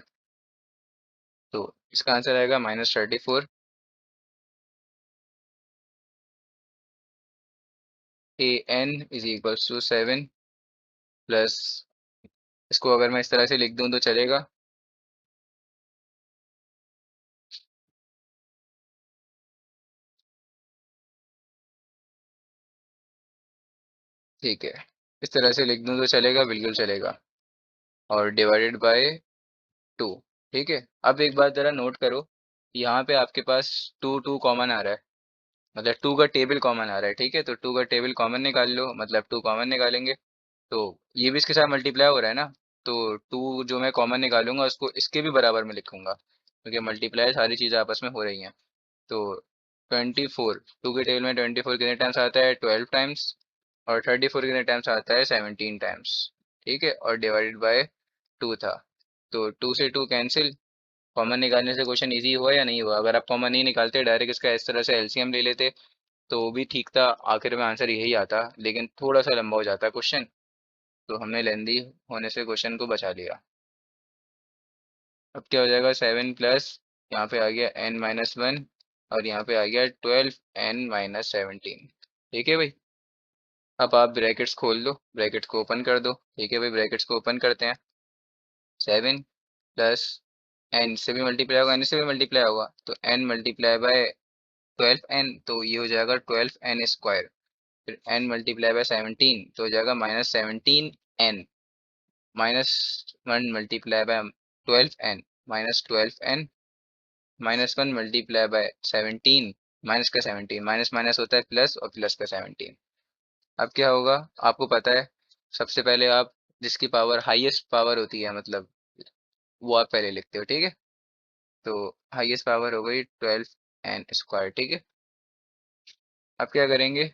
तो इसका आंसर आएगा -34। A N is equals to 7 plus, इसको अगर मैं इस तरह से लिख दूं तो चलेगा, ठीक है, इस तरह से लिख दूं तो चलेगा, बिल्कुल चलेगा, और डिवाइडेड बाय 2। ठीक है, अब एक बात ज़रा नोट करो, यहाँ पे आपके पास 2 कॉमन आ रहा है, मतलब 2 का टेबल कॉमन आ रहा है। ठीक है, तो 2 का टेबल कॉमन निकाल लो, मतलब 2 कॉमन निकालेंगे, तो ये भी इसके साथ मल्टीप्लाई हो रहा है ना, तो टू जो मैं कॉमन निकालूंगा उसको इसके भी बराबर में लिखूंगा, क्योंकि मल्टीप्लाई सारी चीज़ें आपस में हो रही हैं। तो 24, टू के टेबल में 24 कितने टाइम्स आता है, 12 टाइम्स। और 34 कितने टाइम्स आता है, 17 टाइम्स। ठीक है, और डिवाइडेड बाय 2 था। तो 2 से 2 कैंसिल। कॉमन निकालने से क्वेश्चन इजी हुआ या नहीं हुआ? अगर आप कॉमन नहीं निकालते, डायरेक्ट इसका इस तरह से एलसीएम ले लेते, तो वो भी ठीक था, आखिर में आंसर यही आता, लेकिन थोड़ा सा लंबा हो जाता क्वेश्चन। तो हमने लेंदी होने से क्वेश्चन को बचा लिया। अब क्या हो जाएगा, 7 प्लस, यहाँ पे आ गया n-1, और यहाँ पे आ गया 12 n-17। ठीक है भाई। अब आप ब्रैकेट्स खोल दो, ब्रैकेट्स को ओपन कर दो। ठीक है भाई, ब्रैकेट्स को ओपन करते हैं। 7 प्लस n से भी मल्टीप्लाई होगा, n से भी मल्टीप्लाई होगा, तो n मल्टीप्लाई बाय 12n, तो ये हो जाएगा 12n²। फिर n मल्टीप्लाई बाय 17, तो हो जाएगा -17n। -1 multiply by 12n, -12n, -1 multiply by 17, minus का 17, माइनस माइनस होता है प्लस, और प्लस का 17। अब क्या होगा, आपको पता है, सबसे पहले आप जिसकी पावर हाईएस्ट पावर होती है, मतलब वो आप पहले लिखते हो। ठीक है, तो हाईएस्ट पावर हो गई 12n²। ठीक है, अब क्या करेंगे,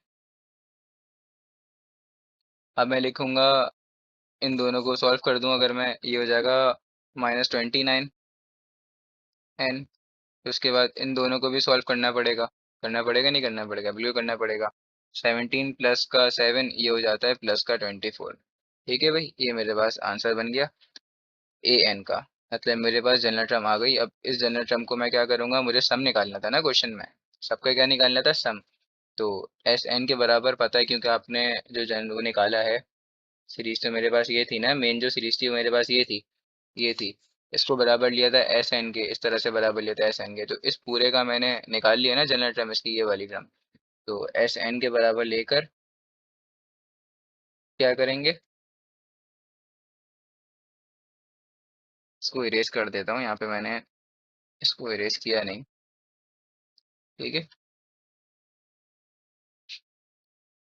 अब मैं लिखूंगा, इन दोनों को सॉल्व कर दूं अगर मैं, ये हो जाएगा -29n। तो उसके बाद इन दोनों को भी सॉल्व करना पड़ेगा। करना पड़ेगा, नहीं करना पड़ेगा? बिल्कुल करना पड़ेगा। 17 प्लस का 7, ये हो जाता है प्लस का 24। ठीक है भाई, ये मेरे पास आंसर बन गया ए एन का। मतलब मेरे पास जनरल टर्म आ गई। अब इस जनरल टर्म को मैं क्या करूंगा, मुझे सम निकालना था ना क्वेश्चन में। सबका क्या निकालना था, सम। तो एस एन के बराबर पता है, क्योंकि आपने जो जन वो निकाला है, सीरीज तो मेरे पास ये थी ना, मेन जो सीरीज थी वो मेरे पास ये थी, ये थी। इसको बराबर लिया था एस एन के, इस तरह से बराबर लिया था एस एन के, तो इस पूरे का मैंने निकाल लिया ना जनरल टर्म, इसकी ये वाली टर्म। तो एस एन के बराबर लेकर क्या करेंगे, इसको इरेज कर देता हूँ, यहाँ पे मैंने इसको इरेज किया नहीं। ठीक है,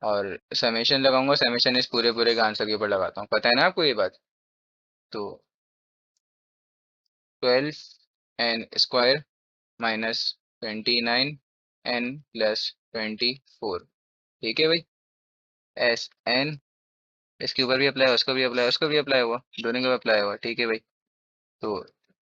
और समेशन लगाऊंगा, समेशन इस पूरे पूरे का आंसर के ऊपर लगाता हूँ, पता है ना आपको ये बात। तो 12n² -29n+24। ठीक है भाई, एस एन, इसके ऊपर भी अप्लाई हुआ, उसको भी अप्लाई, उसको भी अप्लाई हुआ, दोनों को अप्लाई हुआ। ठीक है भाई, तो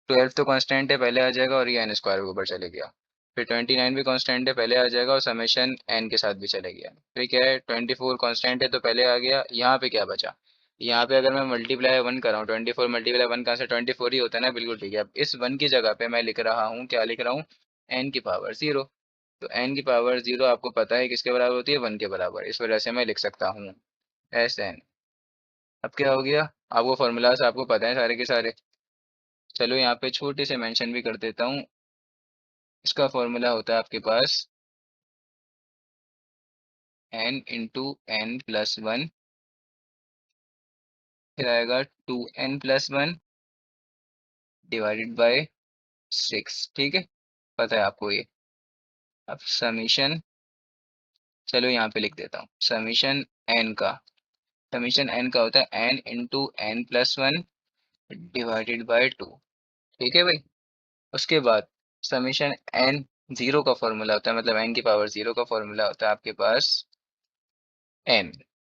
12 तो कांस्टेंट है, पहले आ जाएगा, और ये n² के ऊपर चले गया। फिर 29 भी कांस्टेंट है, पहले आ जाएगा, और समेशन n के साथ भी चले गया। फिर क्या है, 24 कांस्टेंट है, तो पहले आ गया। यहाँ पे क्या बचा, यहाँ पे अगर मैं मल्टीप्लाई 1 कर रहा हूँ, 24 मल्टीप्लाई 1 कहाँ से, 24 ही होता है ना, बिल्कुल ठीक है। अब इस 1 की जगह पे मैं लिख रहा हूँ, क्या लिख रहा हूँ, n⁻0। तो n⁻0 आपको पता है किसके बराबर होती है, 1 के बराबर, इस वजह से मैं लिख सकता हूँ एस एन। अब क्या हो गया, आपको फॉर्मूलाज आपको पता है सारे के सारे। चलो यहाँ पे छोटे से मेंशन भी कर देता हूँ। इसका फॉर्मूला होता है आपके पास n × n+1, फिर आएगा 2n+1 डिवाइडेड बाय 6। ठीक है, पता है आपको ये। अब समीशन, चलो यहाँ पे लिख देता हूँ, समीशन n का, समीशन n का होता है n × n+1 डिवाइडेड बाय 2। ठीक है भाई, उसके बाद समीशन n जीरो का फॉर्मूला होता है, मतलब n⁻0 का फॉर्मूला होता है आपके पास n।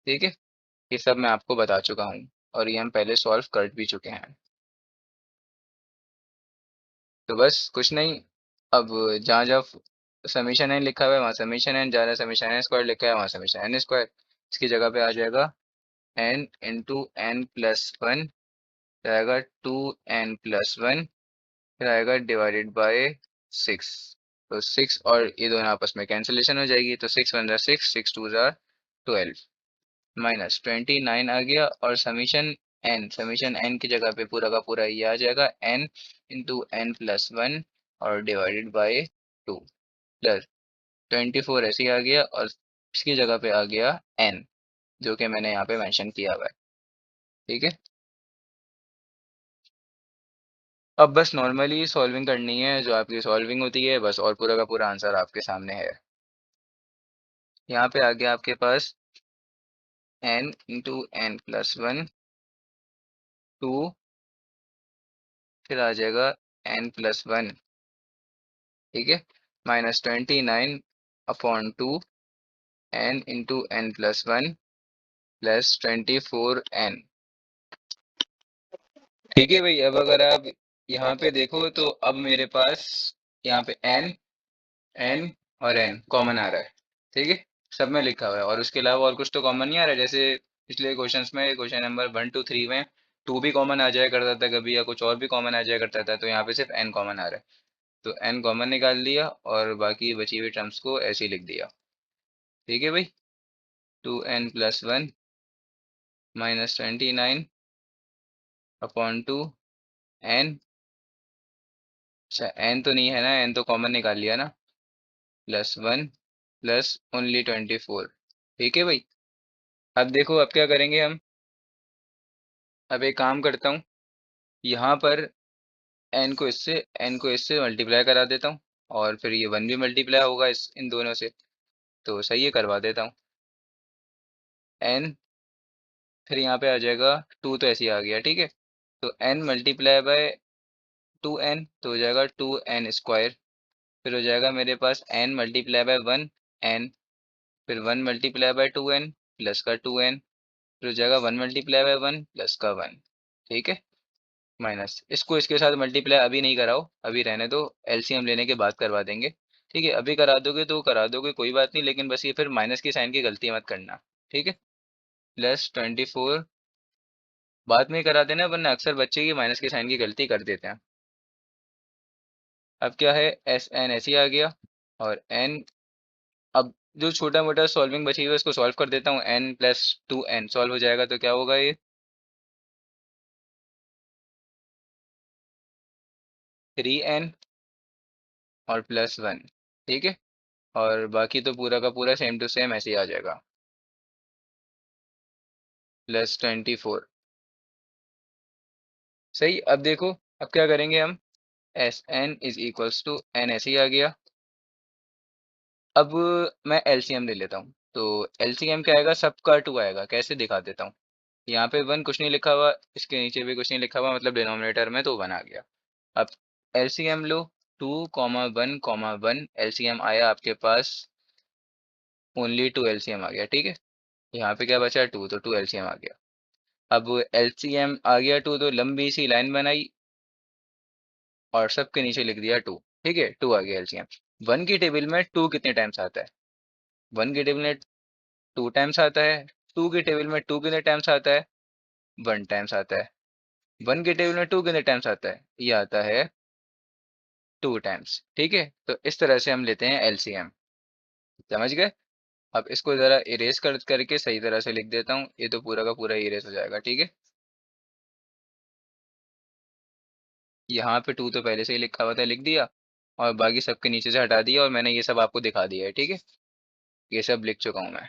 ठीक है, ये सब मैं आपको बता चुका हूँ, और ये हम पहले सॉल्व कर भी चुके हैं। तो बस कुछ नहीं, अब जहाँ जहाँ समीशन एन लिखा हुआ है वहाँ समीशन एन, जहाँ जहाँ समीशन एन² लिखा है वहाँ समीशन n²। इसकी जगह पे आ जाएगा n × n+1, फिर आएगा 2n+1, फिर आएगा डिवाइडेड बाय 6। तो 6 और ये दोनों आपस में कैंसिलेशन हो जाएगी, तो 6 × 1 = 6, 6 × 2 = 12, -29 आ गया, और समीशन एन की जगह पे पूरा का पूरा ये आ जाएगा, n × n+1 और डिवाइडेड बाय 2, प्लस 24 ऐसे ही आ गया, और इसकी जगह पे आ गया n, जो कि मैंने यहाँ पे मेंशन किया हुआ है। ठीक है, अब बस नॉर्मली सॉल्विंग करनी है, जो आपकी सॉल्विंग होती है बस, और पूरा का पूरा आंसर आपके सामने है। यहाँ पे आ गया आपके पास n into n plus one, two, फिर आ जाएगा n प्लस वन, ठीक है, minus 29 upon two n into n plus one plus 24n। ठीक है भाई, अब अगर आप यहाँ पे देखो तो अब मेरे पास यहाँ पे n और n कॉमन आ रहा है, ठीक है, सब में लिखा हुआ है, और उसके अलावा और कुछ तो कॉमन नहीं आ रहा है। जैसे पिछले क्वेश्चंस में, क्वेश्चन नंबर 1 2 3 में 2 भी कॉमन आ जाया करता था कभी, या कुछ और भी कॉमन आ जाया करता था, तो यहाँ पे सिर्फ n कॉमन आ रहा है। तो n कॉमन निकाल दिया और बाकी बची हुई टर्म्स को ऐसे ही लिख दिया। ठीक है भाई, 2n plus one minus 29 upon two n, अच्छा n तो नहीं है ना, n तो कॉमन निकाल लिया ना, प्लस वन प्लस ओनली 24। ठीक है भाई, अब देखो अब क्या करेंगे हम। अब एक काम करता हूँ, यहाँ पर n को इससे मल्टीप्लाई करा देता हूँ, और फिर ये वन भी मल्टीप्लाई होगा इस इन दोनों से, तो सही है, करवा देता हूँ। n, फिर यहाँ पे आ जाएगा टू, तो ऐसे ही आ गया, ठीक है, तो n मल्टीप्लाई बाय 2n तो हो जाएगा 2n स्क्वायर, फिर हो जाएगा मेरे पास n multiply by one n, फिर one multiply by 2n plus का 2n, फिर हो जाएगा one multiply by one plus का वन। ठीक है, माइनस इसको इसके साथ मल्टीप्लाई अभी नहीं कराओ, अभी रहने दो, एलसीएम लेने के बाद करवा देंगे। ठीक है, अभी करा दोगे तो करा दोगे, कोई बात नहीं, लेकिन बस ये फिर माइनस की साइन की गलती मत करना। ठीक है, प्लस 24 बाद में करा देना, वरना अक्सर बच्चे की माइनस की साइन की गलती कर देते हैं। अब क्या है, एस एन ऐसे ही आ गया, और एन, अब जो छोटा मोटा सॉल्विंग बची हुई है उसको सॉल्व कर देता हूँ, n plus two n solve हो जाएगा, तो क्या होगा ये 3n और प्लस वन। ठीक है, और बाकी तो पूरा का पूरा सेम टू सेम ऐसे ही आ जाएगा, प्लस 24। सही, अब देखो अब क्या करेंगे हम, S N is equals to n ऐसे ही आ गया। अब मैं एलसीएम ले लेता हूँ, तो एलसीएम क्या आएगा, सबका टू आएगा, कैसे दिखा देता हूँ। यहाँ पे वन कुछ नहीं लिखा हुआ, इसके नीचे भी कुछ नहीं लिखा हुआ, मतलब डिनोमिनेटर में तो वन आ गया। अब एलसीएम लो, 2 कॉमा 1 एलसीएम आया आपके पास, ओनली टू एलसीएम आ गया। ठीक है, यहाँ पे क्या बचा, टू, तो टू एलसीएम आ गया। अब एलसीएम आ गया टू, तो लंबी सी लाइन बनाई और सबके नीचे लिख दिया टू। ठीक है, टू आ गया एलसीएम। वन की टेबल में टू कितने टाइम्स आता है, वन की टेबल में टू टाइम्स आता है, टू की टेबल में टू कितने टाइम्स आता है, वन टाइम्स आता है। वन की टेबल में टू कितने टाइम्स आता है, ये आता है टू टाइम्स। ठीक है, तो इस तरह से हम लेते हैं एलसीएम, समझ गए। अब इसको जरा इरेज करके सही तरह से लिख देता हूँ, ये तो पूरा का पूरा इरेज हो जाएगा। ठीक है, यहाँ पे टू तो पहले से ही लिखा हुआ था, लिख दिया, और बाकी सबके नीचे से हटा दिया, और मैंने ये सब आपको दिखा दिया है। ठीक है, ये सब लिख चुका हूँ मैं।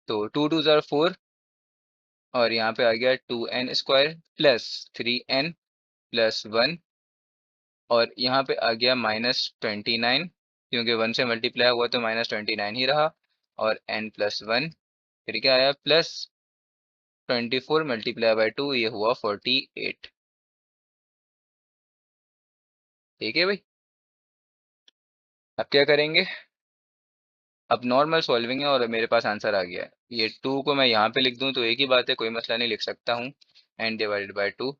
तो टू टू ज़ार फोर, और यहाँ पे आ गया 2n square plus 3n plus one, और यहाँ पे आ गया -29, क्योंकि वन से मल्टीप्लाई हुआ तो -29 ही रहा, और n प्लस वन, फिर क्या आया, प्लस 24 मल्टीप्लाई बाई टू, ये हुआ 48। ठीक है भाई, अब क्या करेंगे, अब नॉर्मल सॉल्विंग है और मेरे पास आंसर आ गया है। ये टू को मैं यहाँ पे लिख दूँ तो एक ही बात है, कोई मसला नहीं, लिख सकता हूँ, n डिवाइडेड बाई टू,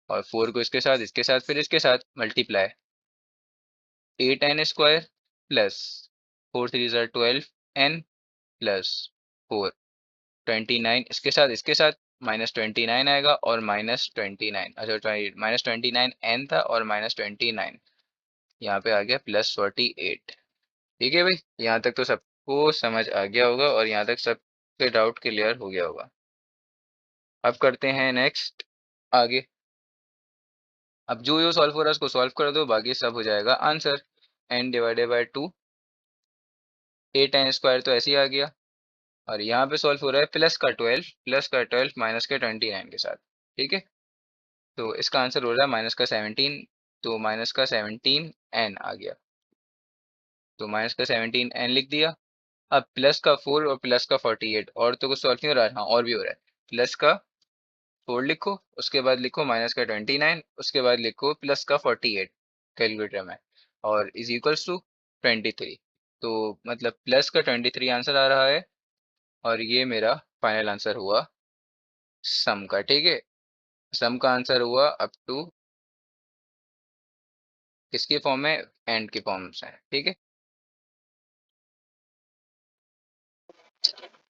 और फोर को इसके साथ फिर इसके साथ मल्टीप्लाई, 8n स्क्वायर प्लस 4 3 ज़ार 12 n प्लस 4, 29 इसके साथ -29 आएगा, और -29, अच्छा -29 n था, और -29 यहाँ पे आ गया प्लस 48। ठीक है भाई, यहाँ तक तो सबको समझ आ गया होगा, और यहाँ तक सबके डाउट क्लियर हो गया होगा। अब करते हैं नेक्स्ट, आगे। अब जो जो सॉल्व हो रहा है उसको सॉल्व कर दो, बाकी सब हो जाएगा answer. n divided by two, 8n square तो ऐसे ही आ गया, और यहाँ पे सॉल्व हो रहा है प्लस का 12 माइनस के 29 के साथ। ठीक है, तो इसका आंसर हो रहा है -का 17, तो -का 17n आ गया, तो -का 17n लिख दिया। अब प्लस का 4 और प्लस का 48, और तो कुछ सॉल्व नहीं हो रहा है, हाँ और भी हो रहा है। प्लस का 4 लिखो, उसके बाद लिखो माइनस का 29, उसके बाद लिखो प्लस का 48 कैलकुलेटर में, और इज इक्वल्स टू 23। तो मतलब प्लस का 23 आंसर आ रहा है, और ये मेरा फाइनल आंसर हुआ सम का। ठीक है, सम का आंसर हुआ अप टू किसके फॉर्म में, एंड के फॉर्म से। ठीक है,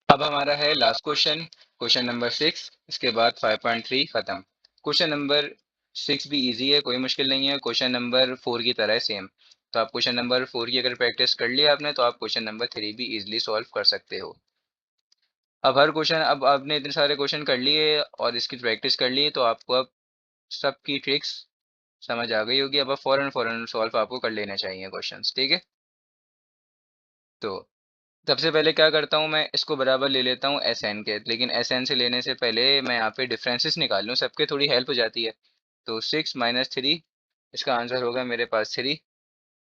अब हमारा है लास्ट क्वेश्चन, क्वेश्चन नंबर 6। इसके बाद 5.3 खत्म। क्वेश्चन नंबर 6 भी इजी है, कोई मुश्किल नहीं है, क्वेश्चन नंबर 4 की तरह है सेम। तो आप क्वेश्चन नंबर 4 की अगर प्रैक्टिस कर लिया आपने, तो आप क्वेश्चन नंबर 3 भी इजीली सॉल्व कर सकते हो। अब हर क्वेश्चन, अब आपने इतने सारे क्वेश्चन कर लिए और इसकी प्रैक्टिस कर ली, तो आपको अब सबकी ट्रिक्स समझ आ गई होगी। अब फौरन फौरन सॉल्व आपको कर लेने चाहिए क्वेश्चंस। ठीक है, तो सबसे पहले क्या करता हूँ, मैं इसको बराबर ले लेता हूँ एस एन के, लेकिन एस एन से लेने से पहले मैं यहाँ पे डिफरेंसेस निकाल लूँ, सबके थोड़ी हेल्प हो जाती है। तो 6 - 3, इसका आंसर होगा मेरे पास 3।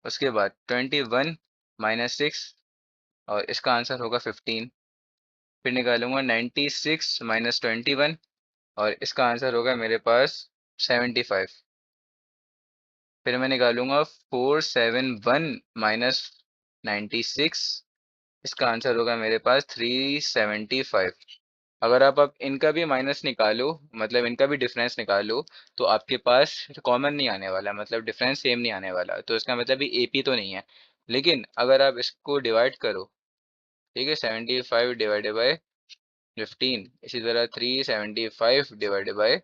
उसके बाद 21 - 6, और इसका आंसर होगा 15। फिर निकालूंगा 96 - 21, और इसका आंसर होगा मेरे पास 75। फिर मैं निकालूंगा 471 - 96, इसका आंसर होगा मेरे पास 375। अगर आप अब इनका भी माइनस निकालो, मतलब इनका भी डिफरेंस निकालो, तो आपके पास कॉमन नहीं आने वाला, मतलब डिफरेंस सेम नहीं आने वाला, तो इसका मतलब ये एपी तो नहीं है। लेकिन अगर आप इसको डिवाइड करो, ठीक है, 75 डिवाइडेड बाय 15, इसी तरह 375 डिवाइडेड बाय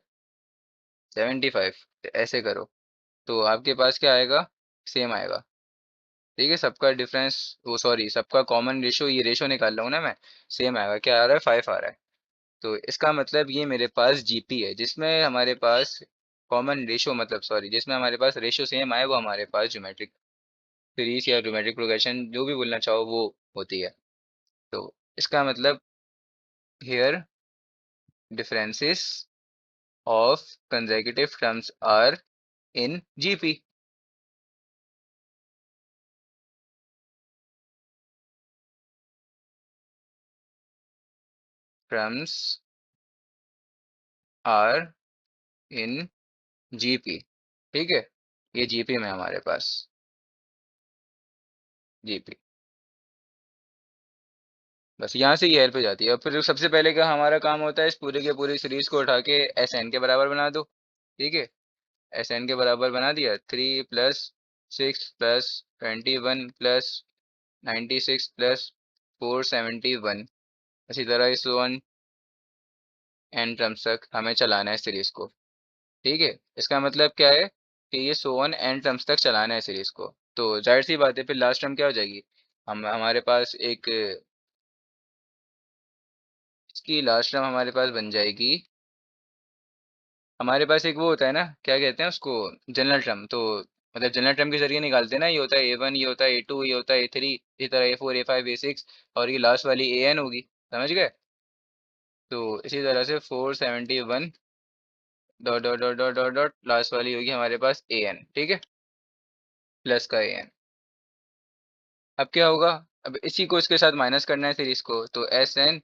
75, ऐसे करो, तो आपके पास क्या आएगा, सेम आएगा। ठीक है, सबका डिफरेंस, वो सॉरी, सबका कॉमन रेशो, ये रेशो निकाल रहा हूँ ना मैं, सेम आएगा। क्या आ रहा है, 5 आ रहा है। तो इसका मतलब ये मेरे पास जीपी है, जिसमें हमारे पास कॉमन रेशो, मतलब सॉरी, जिसमें हमारे पास रेशो सेम आए, वो हमारे पास ज्योमेट्रिक सीरीज या ज्योमेट्रिक प्रोग्रेशन जो भी बोलना चाहो वो होती है। तो इसका मतलब here differences of consecutive terms are in GP. Terms are in GP. ठीक है, ये जीपी में हमारे पास जीपी, बस यहाँ से ये हेल्प हो जाती है। और फिर सबसे पहले क्या हमारा काम होता है, इस पूरे के पूरी सीरीज को उठा के एस एन के बराबर बना दो। ठीक है, एस एन के बराबर बना दिया, 3 + 6 + 21 +96 + 471, इसी तरह इस वन एन टर्म्स तक हमें चलाना है सीरीज को। ठीक है, इसका मतलब क्या है कि ये सो वन एन टर्म्स तक चलाना है सीरीज को। तो जाहिर सी बात है, फिर लास्ट टर्म क्या हो जाएगी, हम हमारे पास एक, इसकी लास्ट टर्म हमारे पास बन जाएगी, हमारे पास एक वो होता है ना, क्या कहते हैं उसको, जनरल टर्म। तो मतलब जनरल टर्म के जरिए निकालते हैं ना, ये होता है A1, ये होता है A2, ये होता है A3, इसी तरह A4 A5 A6, और ये लास्ट वाली AN होगी। समझ गए, तो इसी तरह से 471 dot dot dot dot dot dot last वाली होगी हमारे पास AN। ठीक है, प्लस का AN। अब क्या होगा, अब इसी को इसके साथ माइनस करना है सीरीज को, तो SN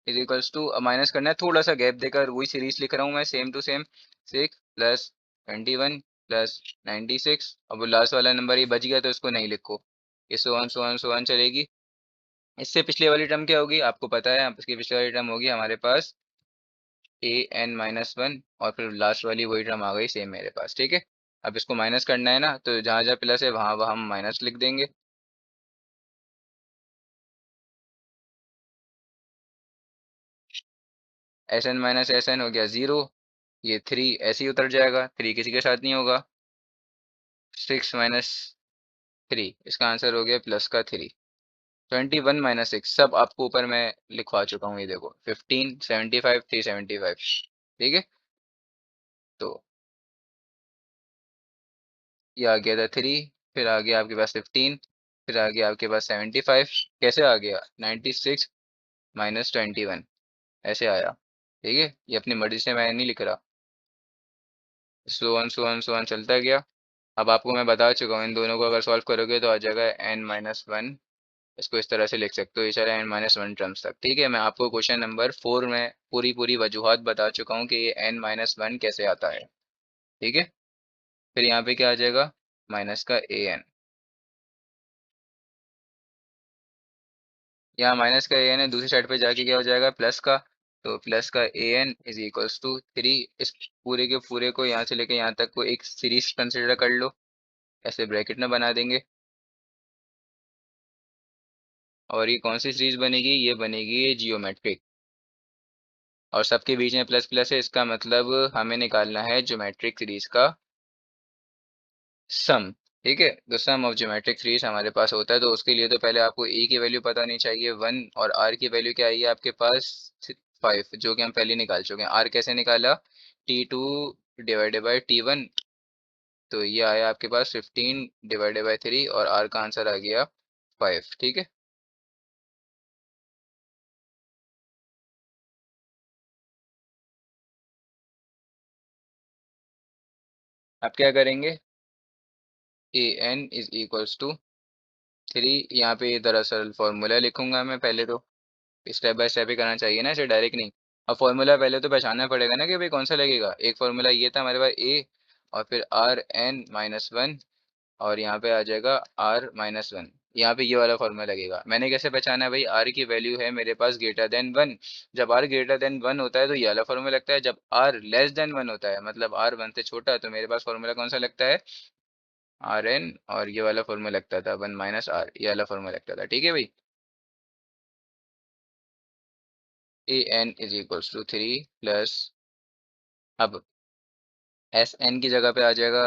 = माइनस करना है, थोड़ा सा गैप देकर वही सीरीज लिख रहा हूँ मैं, सेम टू सेम। 6 + 21 + 96, अब वो लास्ट वाला नंबर ये बच गया, तो इसको नहीं लिखो, ये सो वन चलेगी। इससे पिछले वाली टर्म क्या होगी आपको पता है, इसकी पिछले वाली टर्म होगी हमारे पास AN - 1, और फिर लास्ट वाली वही टर्म आ गई सेम मेरे पास। ठीक है, अब इसको माइनस करना है ना, तो जहाँ जहाँ प्लस है वहाँ वहाँ हम माइनस लिख देंगे। SN - SN हो गया 0, ये 3 ऐसे ही उतर जाएगा, 3 किसी के साथ नहीं होगा। 6 - 3, इसका आंसर हो गया प्लस का 3। 21 - 6 सब आपको ऊपर मैं लिखवा चुका हूँ, ये देखो, 15 75 375। ठीक है, तो ये आ गया था 3, फिर आ गया आपके पास 15, फिर आ गया आपके पास 75, कैसे आ गया, 96 - 21, ऐसे आया। ठीक है, ये अपनी मर्जी से मैं नहीं लिख रहा, सो वन चलता गया। अब आपको मैं बता चुका हूँ, इन दोनों को अगर सॉल्व करोगे तो आ जाएगा N - 1 इसको इस तरह से लिख सकते हो, ये चला n-1 टर्म्स तक। ठीक है, मैं आपको क्वेश्चन नंबर 4 में पूरी पूरी वजूहात बता चुका हूँ कि ये n-1 कैसे आता है। ठीक है, फिर यहाँ पे क्या आ जाएगा, माइनस का an, यहाँ माइनस का an है, दूसरी साइड पे जाके क्या हो जाएगा, प्लस का। तो प्लस का an इज इक्वल्स टू 3। इस पूरे के पूरे को यहाँ से लेके यहाँ तक को एक सीरीज कंसिडर कर लो, ऐसे ब्रैकेट में बना देंगे। और ये कौन सी सीरीज बनेगी, ये बनेगी जियोमेट्रिक, और सबके बीच में प्लस प्लस है, इसका मतलब हमें निकालना है ज्योमेट्रिक सीरीज का सम। ठीक है, तो सम ऑफ ज्योमेट्रिक सीरीज हमारे पास होता है, तो उसके लिए तो पहले आपको ए की वैल्यू पता नहीं चाहिए 1, और आर की वैल्यू क्या आई है आपके पास 5, जो कि हम पहले निकाल चुके हैं। आर कैसे निकाला, T2 डिवाइडेड बाई T1, तो ये आया आपके पास 15 डिवाइडेड बाई 3, और आर का आंसर आ गया 5। ठीक है, अब क्या करेंगे, ए एन इज इक्वल्स टू 3, यहाँ पे दरअसल फॉर्मूला लिखूंगा मैं पहले तो, स्टेप बाय स्टेप ही करना चाहिए ना, इसे डायरेक्ट नहीं। अब फॉर्मूला पहले तो पहचानना पड़ेगा ना कि भाई कौन सा लगेगा। एक फॉर्मूला ये था हमारे पास ए, और फिर Rn-1, और यहाँ पे आ जाएगा R-1, यहाँ पे ये वाला फॉर्मूला लगेगा। मैंने कैसे पहचाना है भाई, R की वैल्यू है मेरे पास ग्रेटर देन 1, जब R ग्रेटर देन 1 होता है तो ये वाला फॉर्मूला लगता है, जब R लेस देन 1 होता है मतलब R 1 से छोटा है, तो मेरे पास फॉर्मूला कौन सा लगता है, Rn, और ये वाला फॉर्मूला लगता था 1 माइनस आर, ये वाला फॉर्मूला लगता था। ठीक है भाई, A N is equals to 3 plus, अब एस एन की जगह पे आ जाएगा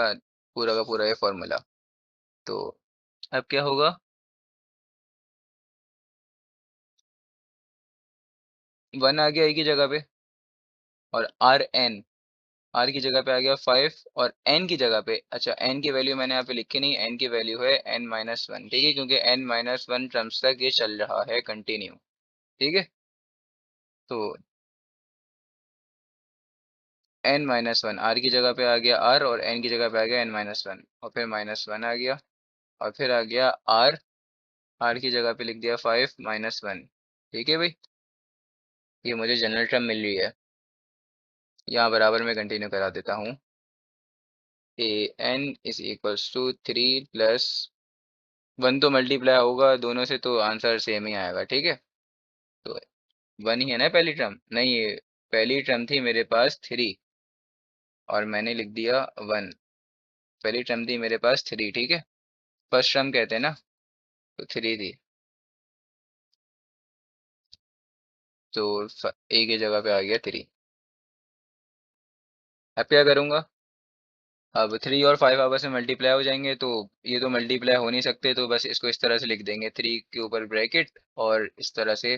पूरा का पूरा ये फॉर्मूला। तो अब क्या होगा, 1 आ गया ए की जगह पे, और आर की जगह पे आ गया 5, और एन की जगह पे, अच्छा एन की वैल्यू मैंने यहाँ पे लिखी नहीं, एन की वैल्यू है n-1। ठीक है, क्योंकि n-1 टर्म्स तक ये चल रहा है कंटिन्यू। ठीक है, तो n-1 आर की जगह पे आ गया आर, और एन की जगह पे आ गया n-1, और फिर -1 आ गया, और फिर आ गया आर, आर की जगह पे लिख दिया 5-1। ठीक है भाई, ये मुझे जनरल टर्म मिल रही है, यहाँ बराबर में कंटिन्यू करा देता हूँ। A N is equals to 3 plus 1, तो मल्टीप्लाई होगा दोनों से तो आंसर सेम ही आएगा। ठीक है, तो 1 ही है ना पहली टर्म, नहीं ये पहली टर्म थी मेरे पास 3, और मैंने लिख दिया 1। पहली टर्म थी मेरे पास 3, ठीक है, फर्स्ट टर्म कहते हैं ना, तो 3 थी, तो ए की जगह पे आ गया 3। अब क्या करूँगा, अब 3 और 5 आपस में मल्टीप्लाई हो जाएंगे, तो ये तो मल्टीप्लाई हो नहीं सकते, तो बस इसको इस तरह से लिख देंगे, 3 के ऊपर ब्रैकेट, और इस तरह से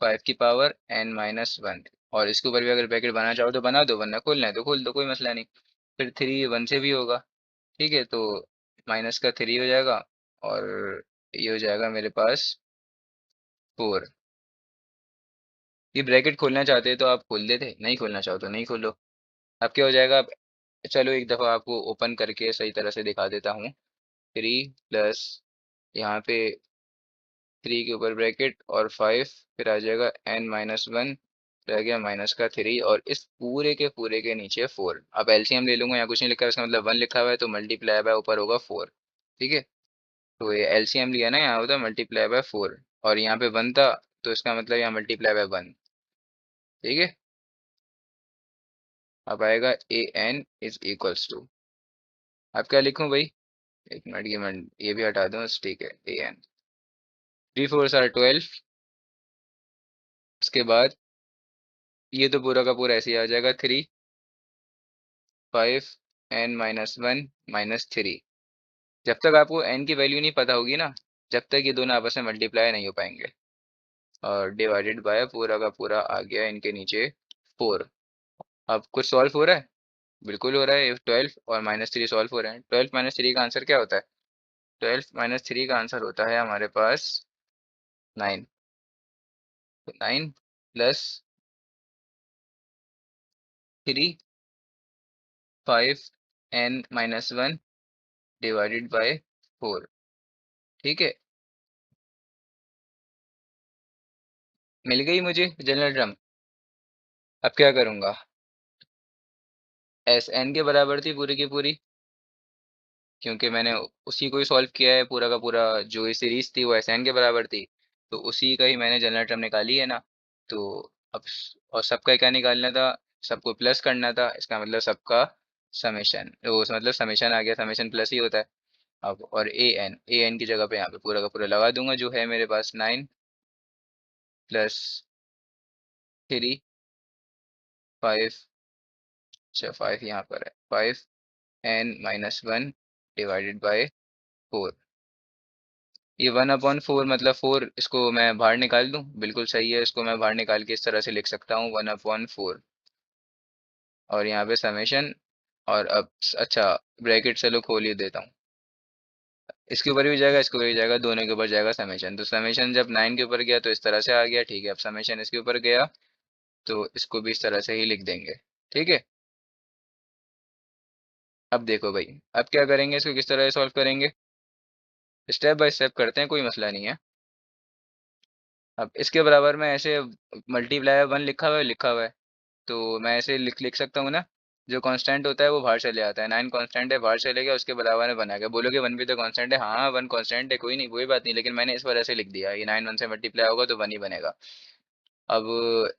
5 की पावर n-1, और इसके ऊपर भी अगर ब्रैकेट बनाना चाहो तो बना दो, वरना खोलना है तो खोल दो, कोई मसला नहीं। फिर 3 1 से भी होगा। ठीक है, तो माइनस का 3 हो जाएगा, और ये हो जाएगा मेरे पास 4। ये ब्रैकेट खोलना चाहते हैं तो आप खोल देते, नहीं खोलना चाहो तो नहीं खोलो। अब क्या हो जाएगा, अब चलो एक दफ़ा आपको ओपन करके सही तरह से दिखा देता हूँ। 3 प्लस यहाँ पे 3 के ऊपर ब्रैकेट और 5, फिर आ जाएगा n-1, रह गया माइनस का 3, और इस पूरे के नीचे 4। अब एलसीएम ले लूंगा, यहाँ कुछ नहीं लिखा है, इसका मतलब 1 लिखा हुआ है, तो मल्टीप्लाई बाय ऊपर होगा 4। ठीक है, तो ये एलसीएम लिया ना, यहाँ होता मल्टीप्लाई बाय 4, और यहाँ पे 1 था, तो इसका मतलब यहाँ मल्टीप्लाई बाय 1। ठीक है, अब आएगा ए एन इज इक्वल्स टू, अब क्या लिखूं भाई, एक मिनट, ये भी हटा दूं, ठीक है, ए एन 3 4 आर 12, उसके बाद ये तो पूरा का पूरा ऐसे ही आ जाएगा, 3 5 n-1 -3। जब तक आपको n की वैल्यू नहीं पता होगी ना, जब तक ये दोनों आपस में मल्टीप्लाई नहीं हो पाएंगे, और डिवाइडेड बाय पूरा का पूरा आ गया इनके नीचे 4। अब कुछ सॉल्व हो रहा है, बिल्कुल हो रहा है, 12 और -3 सॉल्व हो रहे हैं। 12 -3 का आंसर क्या होता है, 12 -3 का आंसर होता है हमारे पास 9। तो 9 प्लस 3 5 n-1 डिवाइडेड बाय 4। ठीक है, मिल गई मुझे जनरल टर्म। अब क्या करूंगा? एस एन के बराबर थी पूरी की पूरी, क्योंकि मैंने उसी को ही सॉल्व किया है। पूरा का पूरा जो ये सीरीज थी वो एस एन के बराबर थी, तो उसी का ही मैंने जनरल टर्म निकाली है ना। तो अब और सबका क्या निकालना था? सबको प्लस करना था, इसका मतलब सबका समेशन, वो मतलब समेशन आ गया, समेशन प्लस ही होता है। अब और ए एन की जगह पे यहाँ पे पूरा का पूरा लगा दूंगा, जो है मेरे पास 9 + 3 5। अच्छा 5 यहाँ पर है, 5n - 1 डिवाइडेड बाय 4। ये 1/4 मतलब 4, इसको मैं बाहर निकाल दूं? बिल्कुल सही है, इसको मैं बाहर निकाल के इस तरह से लिख सकता हूँ 1/4। और यहाँ पे समेशन, और अब अच्छा ब्रैकेट चलो खोल ही देता हूँ। इसके ऊपर भी जाएगा, इसके ऊपर भी जाएगा, दोनों के ऊपर जाएगा समेशन। तो समेशन जब 9 के ऊपर गया तो इस तरह से आ गया, ठीक है। अब समेशन इसके ऊपर गया तो इसको भी इस तरह से ही लिख देंगे, ठीक है। अब देखो भाई, अब क्या करेंगे, इसको किस तरह से सॉल्व करेंगे? स्टेप बाय स्टेप करते हैं, कोई मसला नहीं है। अब इसके बराबर में ऐसे मल्टीप्लाई 1 लिखा हुआ है, तो मैं ऐसे लिख लिख सकता हूँ ना। जो कांस्टेंट होता है वो बाहर चले आता है, 9 कांस्टेंट है, बाहर चले गया, उसके बराबर में बना गया। बोलोगे 1 भी तो कांस्टेंट है, हाँ 1 कांस्टेंट है, कोई नहीं, कोई बात नहीं, लेकिन मैंने इस वजह से लिख दिया, ये 9 1 से मल्टीप्लाई होगा तो 1 ही बनेगा। अब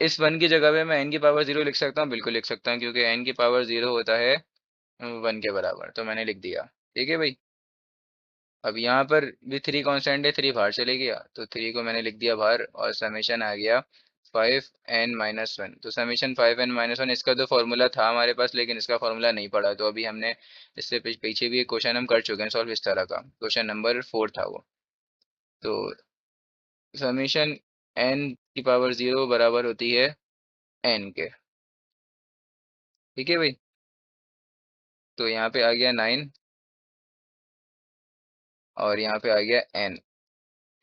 इस 1 की जगह पे मैं n की पावर 0 लिख सकता हूँ, बिल्कुल लिख सकता हूँ, क्योंकि n की पावर 0 होता है 1 के बराबर, तो मैंने लिख दिया, ठीक है भाई। अब यहाँ पर भी 3 कांस्टेंट है, 3 बाहर चले गया, तो 3 को मैंने लिख दिया बाहर, और समेशन आ गया 5n - 1। तो समेशन 5n - 1, इसका तो फॉर्मूला था हमारे पास, लेकिन इसका फॉर्मूला नहीं पड़ा, तो अभी हमने इससे पीछे भी एक क्वेश्चन हम कर चुके हैं सॉल्व इस तरह का, क्वेश्चन नंबर 4 था वो। तो समेशन n की पावर 0 बराबर होती है n के, ठीक है भाई। तो यहाँ पे आ गया 9, और यहाँ पे आ गया n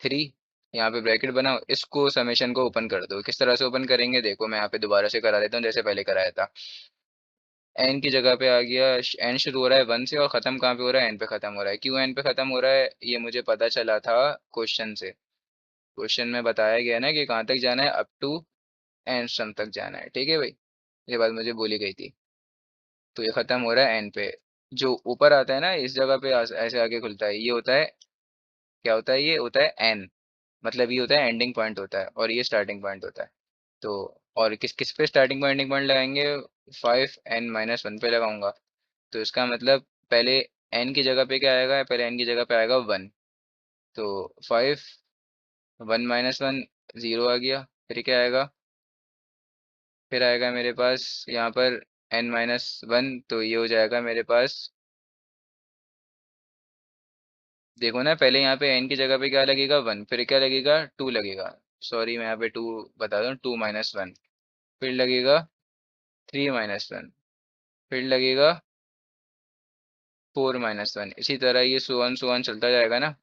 3। यहाँ पे ब्रैकेट बनाओ, इसको समेशन को ओपन कर दो। किस तरह से ओपन करेंगे देखो, मैं यहाँ पे दोबारा से करा देता हूँ जैसे पहले कराया था। एन की जगह पे आ गया, एन शुरू हो रहा है 1 से और खत्म कहाँ पे हो रहा है? एन पे खत्म हो रहा है। क्यों एन पे खत्म हो रहा है ये मुझे पता चला था क्वेश्चन से। क्वेश्चन में बताया गया ना कि कहाँ तक जाना है, अप टू एन सम तक जाना है, ठीक है भाई। ये बात मुझे बोली गई थी। तो ये खत्म हो रहा है एन पे। जो ऊपर आता है ना इस जगह पे ऐसे आगे खुलता है, ये होता है, क्या होता है? ये होता है एन, मतलब ये होता है एंडिंग पॉइंट होता है, और ये स्टार्टिंग पॉइंट होता है। तो और किस किस पे स्टार्टिंग पॉइंट एंडिंग पॉइंट लगाएंगे? 5n - 1 पे लगाऊंगा। तो इसका मतलब पहले n की जगह पे क्या आएगा? पहले n की जगह पे आएगा 1। तो 5 1 - 1 0 आ गया। फिर क्या आएगा? फिर आएगा मेरे पास यहाँ पर n - 1, तो ये हो जाएगा मेरे पास। देखो ना, पहले यहाँ पे n की जगह पे क्या लगेगा? 1, फिर क्या लगेगा? 2 लगेगा। सॉरी मैं यहाँ पे 2 बता दूँ, 2 - 1। फिर लगेगा 3 - 1। फिर लगेगा 4 - 1। इसी तरह ये सो वन चलता जाएगा ना।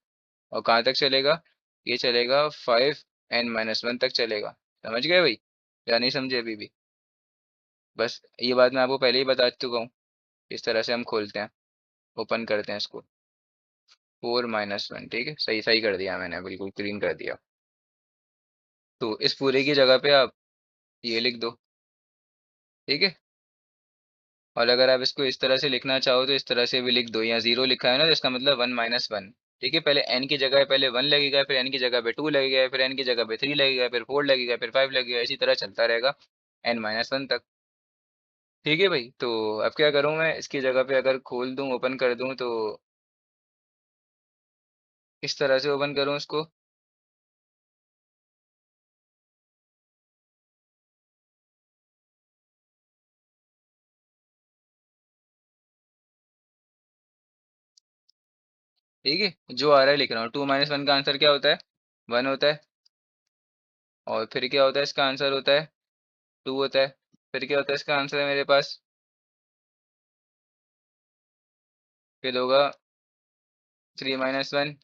और कहाँ तक चलेगा? ये चलेगा 5n - 1 तक चलेगा। समझ गए भाई या नहीं समझे अभी भी? बस ये बात मैं आपको पहले ही बता चुका हूँ। इस तरह से हम खोलते हैं, ओपन करते हैं इसको। 4 - 1, ठीक है, सही सही कर दिया मैंने, बिल्कुल क्लीन कर दिया। तो इस पूरे की जगह पे आप ये लिख दो, ठीक है। और अगर आप इसको इस तरह से लिखना चाहो तो इस तरह से भी लिख दो। यहाँ 0 लिखा है ना, तो इसका मतलब 1 - 1। ठीक है, पहले n की जगह पहले 1 लगेगा, फिर n की जगह पे 2 लगेगा, फिर n की जगह पे 3 लगेगा, फिर 4 लगेगा, फिर 5 लगेगा, इसी तरह चलता रहेगा n - 1 तक। ठीक है भाई, तो अब क्या करूँ मैं? इसकी जगह पे अगर खोल दूँ, ओपन कर दूँ, तो इस तरह से ओपन करूँ इसको। ठीक है, जो आ रहा है लिख रहा हूँ। 2 - 1 का आंसर क्या होता है? 1 होता है। और फिर क्या होता है? इसका आंसर होता है 2 होता है। फिर क्या होता है? इसका आंसर है मेरे पास, फिर होगा 3 - 1।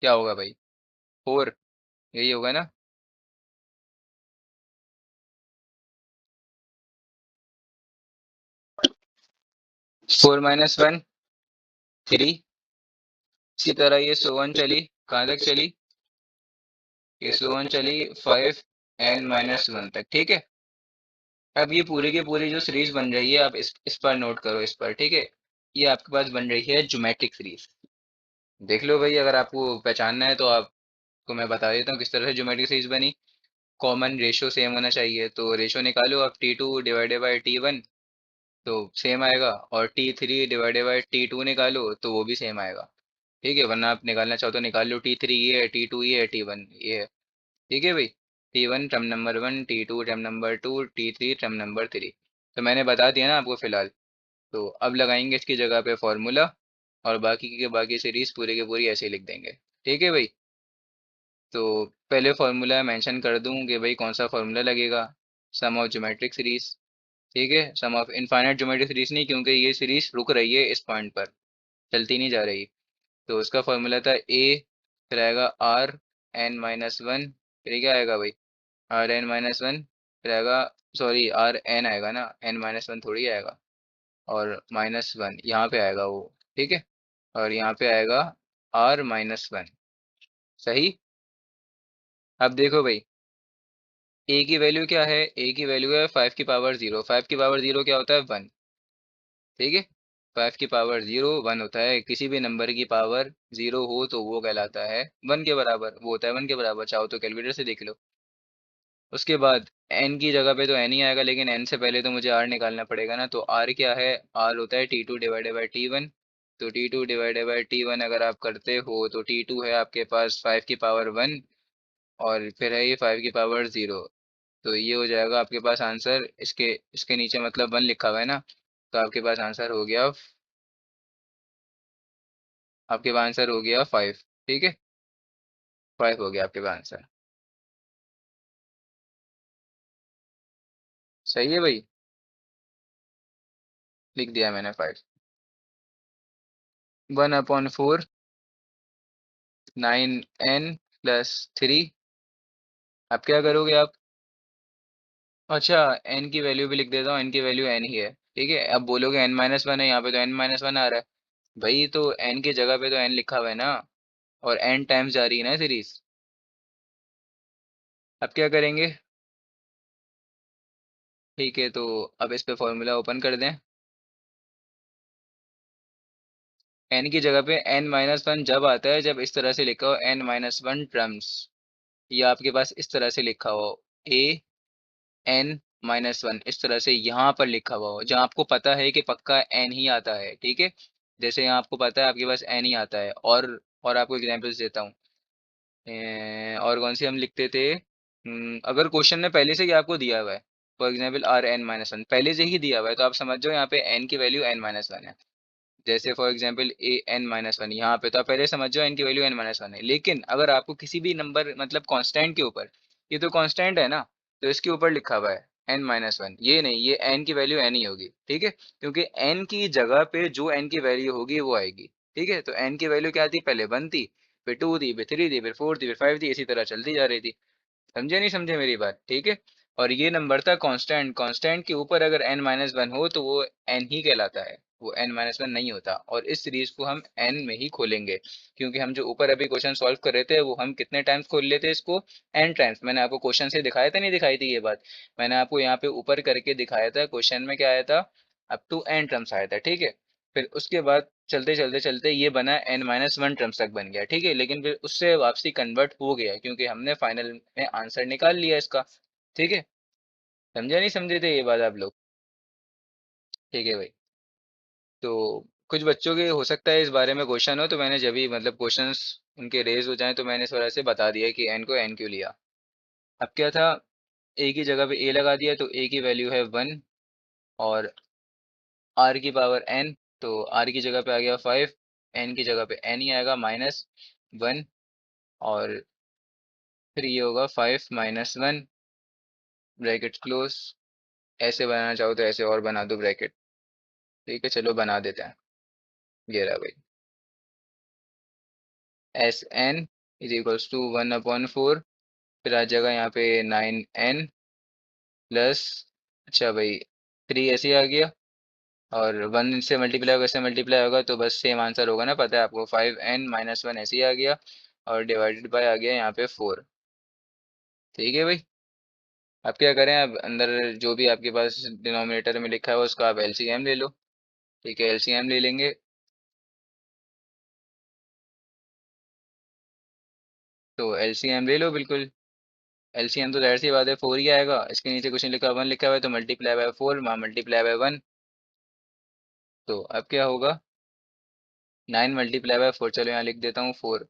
क्या होगा भाई? 4, यही होगा ना। 4 - 1 3। इसी तरह ये 1 चली, कहाँ तक चली? ये स्लो वन चली 5n-1 तक, ठीक है। अब ये पूरी की पूरी जो सीरीज बन रही है, आप इस पर नोट करो, इस पर, ठीक है। ये आपके पास बन रही है ज्योमेट्रिक सीरीज। देख लो भाई, अगर आपको पहचानना है तो आपको मैं बता देता हूँ किस तरह से ज्योमेट्रिक सीरीज बनी। कॉमन रेशियो सेम होना चाहिए, तो रेशियो निकालो आप, T2 डिवाइडेड बाई T1 तो सेम आएगा, और T3 डिवाइडेड बाई T2 निकालो तो वो भी सेम आएगा, ठीक है। वरना आप निकालना चाहो तो निकाल लो, T3 ये है, T2 ये है, T1 ये है, ठीक है भाई। T1 term number 1, T2 term number 2, T3 term number 3। तो मैंने बता दिया ना आपको फिलहाल। तो अब लगाएंगे इसकी जगह पे फॉर्मूला, और बाकी के बाकी सीरीज पूरे के पूरी ऐसे ही लिख देंगे, ठीक है भाई। तो पहले फॉर्मूला मेंशन कर दूं कि भाई कौन सा फॉर्मूला लगेगा। सम ऑफ ज्योमेट्रिक सीरीज, ठीक है। सम ऑफ इनफाइनाइट ज्योमेट्रिक सीरीज नहीं, क्योंकि ये सीरीज रुक रही है इस पॉइंट पर, चलती नहीं जा रही। तो उसका फॉर्मूला था ए, फिर आएगा Rn-1, फिर क्या आएगा भाई, Rn-1, फिर आएगा, सॉरी Rn आएगा ना, n-1 थोड़ी आएगा, और -1 यहाँ पे आएगा वो, ठीक है। और यहाँ पे आएगा R-1, सही। अब देखो भाई, ए की वैल्यू क्या है, ए की वैल्यू है 5 की पावर 0। 5 की पावर 0 क्या होता है, 1, ठीक है। 5 की पावर 0 1 होता है, किसी भी नंबर की पावर 0 हो तो वो कहलाता है 1 के बराबर, वो होता है 1 के बराबर, चाहो तो कैलकुलेटर से देख लो। उसके बाद n की जगह पे तो n ही आएगा, लेकिन n से पहले तो मुझे r निकालना पड़ेगा ना। तो r क्या है, r होता है T2 डिवाइडेड बाई T1। तो T2 डिवाइडेड बाई T1 अगर आप करते हो तो T2 है आपके पास 5 की पावर 1, और फिर है ये 5 की पावर 0। तो ये हो जाएगा आपके पास आंसर, इसके इसके नीचे मतलब 1 लिखा हुआ है ना, तो आपके पास आंसर हो गया, आपके पास आंसर हो गया 5, ठीक है। 5 हो गया आपके पास आंसर, सही है भाई। लिख दिया मैंने 5। 1/4 9n+3। अब क्या करोगे आप, अच्छा n की वैल्यू भी लिख देता हूँ, n की वैल्यू n ही है, ठीक है। अब बोलोगे n-1 है, यहाँ पे तो n-1 आ रहा है। भाई तो n की जगह पे तो n लिखा हुआ है ना, और n टाइम्स जा रही है ना सीरीज। अब क्या करेंगे, ठीक है। तो अब इस पे फॉर्मूला ओपन कर दें। n की जगह पे n-1 जब आता है जब इस तरह से लिखा हो n-1 टर्म्स, ये आपके पास इस तरह से लिखा हो a n-1, इस तरह से यहाँ पर लिखा हुआ हो, जहाँ आपको पता है कि पक्का n ही आता है, ठीक है। जैसे यहाँ आपको पता है आपके पास n ही आता है। और आपको एग्जांपल्स देता हूँ। और कौन सी हम लिखते थे, अगर क्वेश्चन में पहले से ही आपको दिया हुआ है, फॉर एग्जाम्पल Rn-1 पहले से ही दिया हुआ है, तो आप समझ जाओ यहाँ पे n की वैल्यू n-1 है। जैसे फॉर एग्जांपल an-1, यहाँ पे तो आप पहले समझ जाओ n की वैल्यू n-1 है। लेकिन अगर आपको किसी भी नंबर मतलब कांस्टेंट के ऊपर, ये तो कांस्टेंट है ना, तो इसके ऊपर लिखा हुआ है n-1, ये नहीं, ये n की वैल्यू n ही होगी, ठीक है। क्योंकि n की जगह पे जो n की वैल्यू होगी वो आएगी, ठीक है। तो n की वैल्यू क्या थी, पहले 1 थी, फिर 2 थी, फिर 3 थी, फिर 4 थी, फिर 5 थी, इसी तरह चलती जा रही थी। समझे नहीं समझे मेरी बात, ठीक है। और ये नंबर था कांस्टेंट, कांस्टेंट के ऊपर अगर n-1 हो तो वो n ही कहलाता है, वो n-1 नहीं होता। और इस सीरीज को हम n में ही खोलेंगे, क्योंकि हम जो ऊपर अभी क्वेश्चन सॉल्व कर रहे थे वो हम कितने टाइम्स खोल लेते इसको, n टाइम्स। मैंने आपको क्वेश्चन से दिखाया था, नहीं दिखाई थी ये बात, मैंने आपको यहाँ पे ऊपर करके दिखाया था। क्वेश्चन में क्या आया था, अप टू n टर्म्स आया था, ठीक है। फिर उसके बाद चलते चलते चलते ये बना n-1 टर्म्स तक बन गया, ठीक है। लेकिन फिर उससे वापसी कन्वर्ट हो गया, क्योंकि हमने फाइनल में आंसर निकाल लिया इसका, ठीक है। समझे नहीं समझे थे ये बात आप लोग, ठीक है भाई। तो कुछ बच्चों के हो सकता है इस बारे में क्वेश्चन हो, तो मैंने जब भी मतलब क्वेश्चंस उनके रेज हो जाएं तो मैंने इस वजह से बता दिया कि n को n क्यों लिया। अब क्या था, a की जगह पे a लगा दिया, तो a की वैल्यू है 1, और r की पावर n, तो r की जगह पे आ गया 5, n की जगह पे n ही आएगा -1, और फिर ये होगा 5 - 1, ब्रैकेट क्लोज। ऐसे बनाना चाहो तो ऐसे और बना दो ब्रैकेट, ठीक है। चलो बना देते हैं, ये रहा भाई, Sn = 1/4, फिर आ जाएगा यहाँ पे 9n प्लस, अच्छा भाई 3 ऐसे ही आ गया, और 1 से मल्टीप्लाई होगा, ऐसे मल्टीप्लाई होगा तो बस सेम आंसर होगा ना, पता है आपको, 5n - 1 ऐसे ही आ गया, और डिवाइडेड बाय आ गया यहाँ पे 4। ठीक है भाई। अब क्या करें, अब अंदर जो भी आपके पास डिनोमिनेटर में लिखा है उसका आप एलसीएम ले लो। ठीक है, एलसीएम ले लेंगे। तो एलसीएम ले लो बिल्कुल। एलसीएम तो जाहिर सी बात है 4 ही आएगा, इसके नीचे कुछ नहीं लिखा, 1 लिखा हुआ है, तो मल्टीप्लाई बाय 4, वहाँ मल्टीप्लाई बाय 1। तो अब क्या होगा, 9 मल्टीप्लाई बाय 4, चलो यहाँ लिख देता हूँ 4,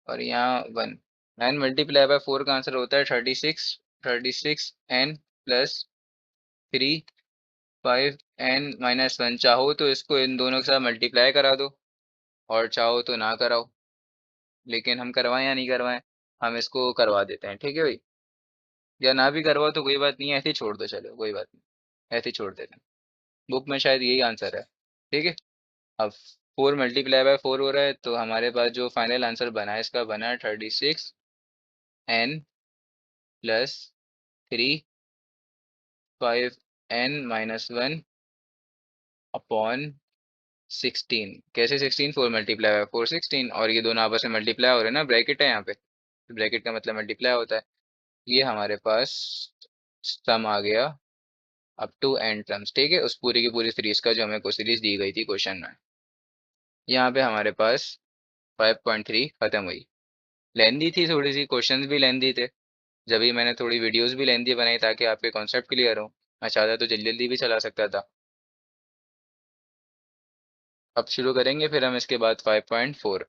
और यहाँ 1। 9 मल्टीप्लाई बाय 4 का आंसर होता है 36। 36 n प्लस 3 5 n माइनस 1। चाहो तो इसको इन दोनों के साथ मल्टीप्लाई करा दो, और चाहो तो ना कराओ, लेकिन हम करवाएं या नहीं करवाएं, हम इसको करवा देते हैं। ठीक है भाई, या ना भी करवाओ तो कोई बात नहीं है, ऐसे ही छोड़ दो, चलो कोई बात नहीं, ऐसे ही छोड़ देते हैं। बुक में शायद यही आंसर है। ठीक है। अब 4 मल्टीप्लाई बाय 4 हो रहा है, तो हमारे पास जो फाइनल आंसर बना है इसका बना है 36 n प्लस 3 5 n-1 अपॉन 16। कैसे 16, 4 मल्टीप्लाई बाय 4 16, और ये दोनों आपस में मल्टीप्लाई हो रहे हैं ना, ब्रैकेट है यहाँ पे, तो ब्रैकेट का मतलब मल्टीप्लाई होता है। ये हमारे पास सम आ गया अप टू एन टर्म्स। ठीक है, उस पूरी की पूरी सीरीज का जो हमें को सीरीज दी गई थी क्वेश्चन में। यहाँ पे हमारे पास 5.3 खत्म हुई। लेंदी थी थोड़ी सी, क्वेश्चंस भी लेंदी थे, जब भी मैंने थोड़ी वीडियोस भी लेंदी बनाई ताकि आपके कॉन्सेप्ट क्लियर हो। मैं चाहता तो जल्दी जल्दी भी चला सकता था। अब शुरू करेंगे फिर हम इसके बाद 5.4।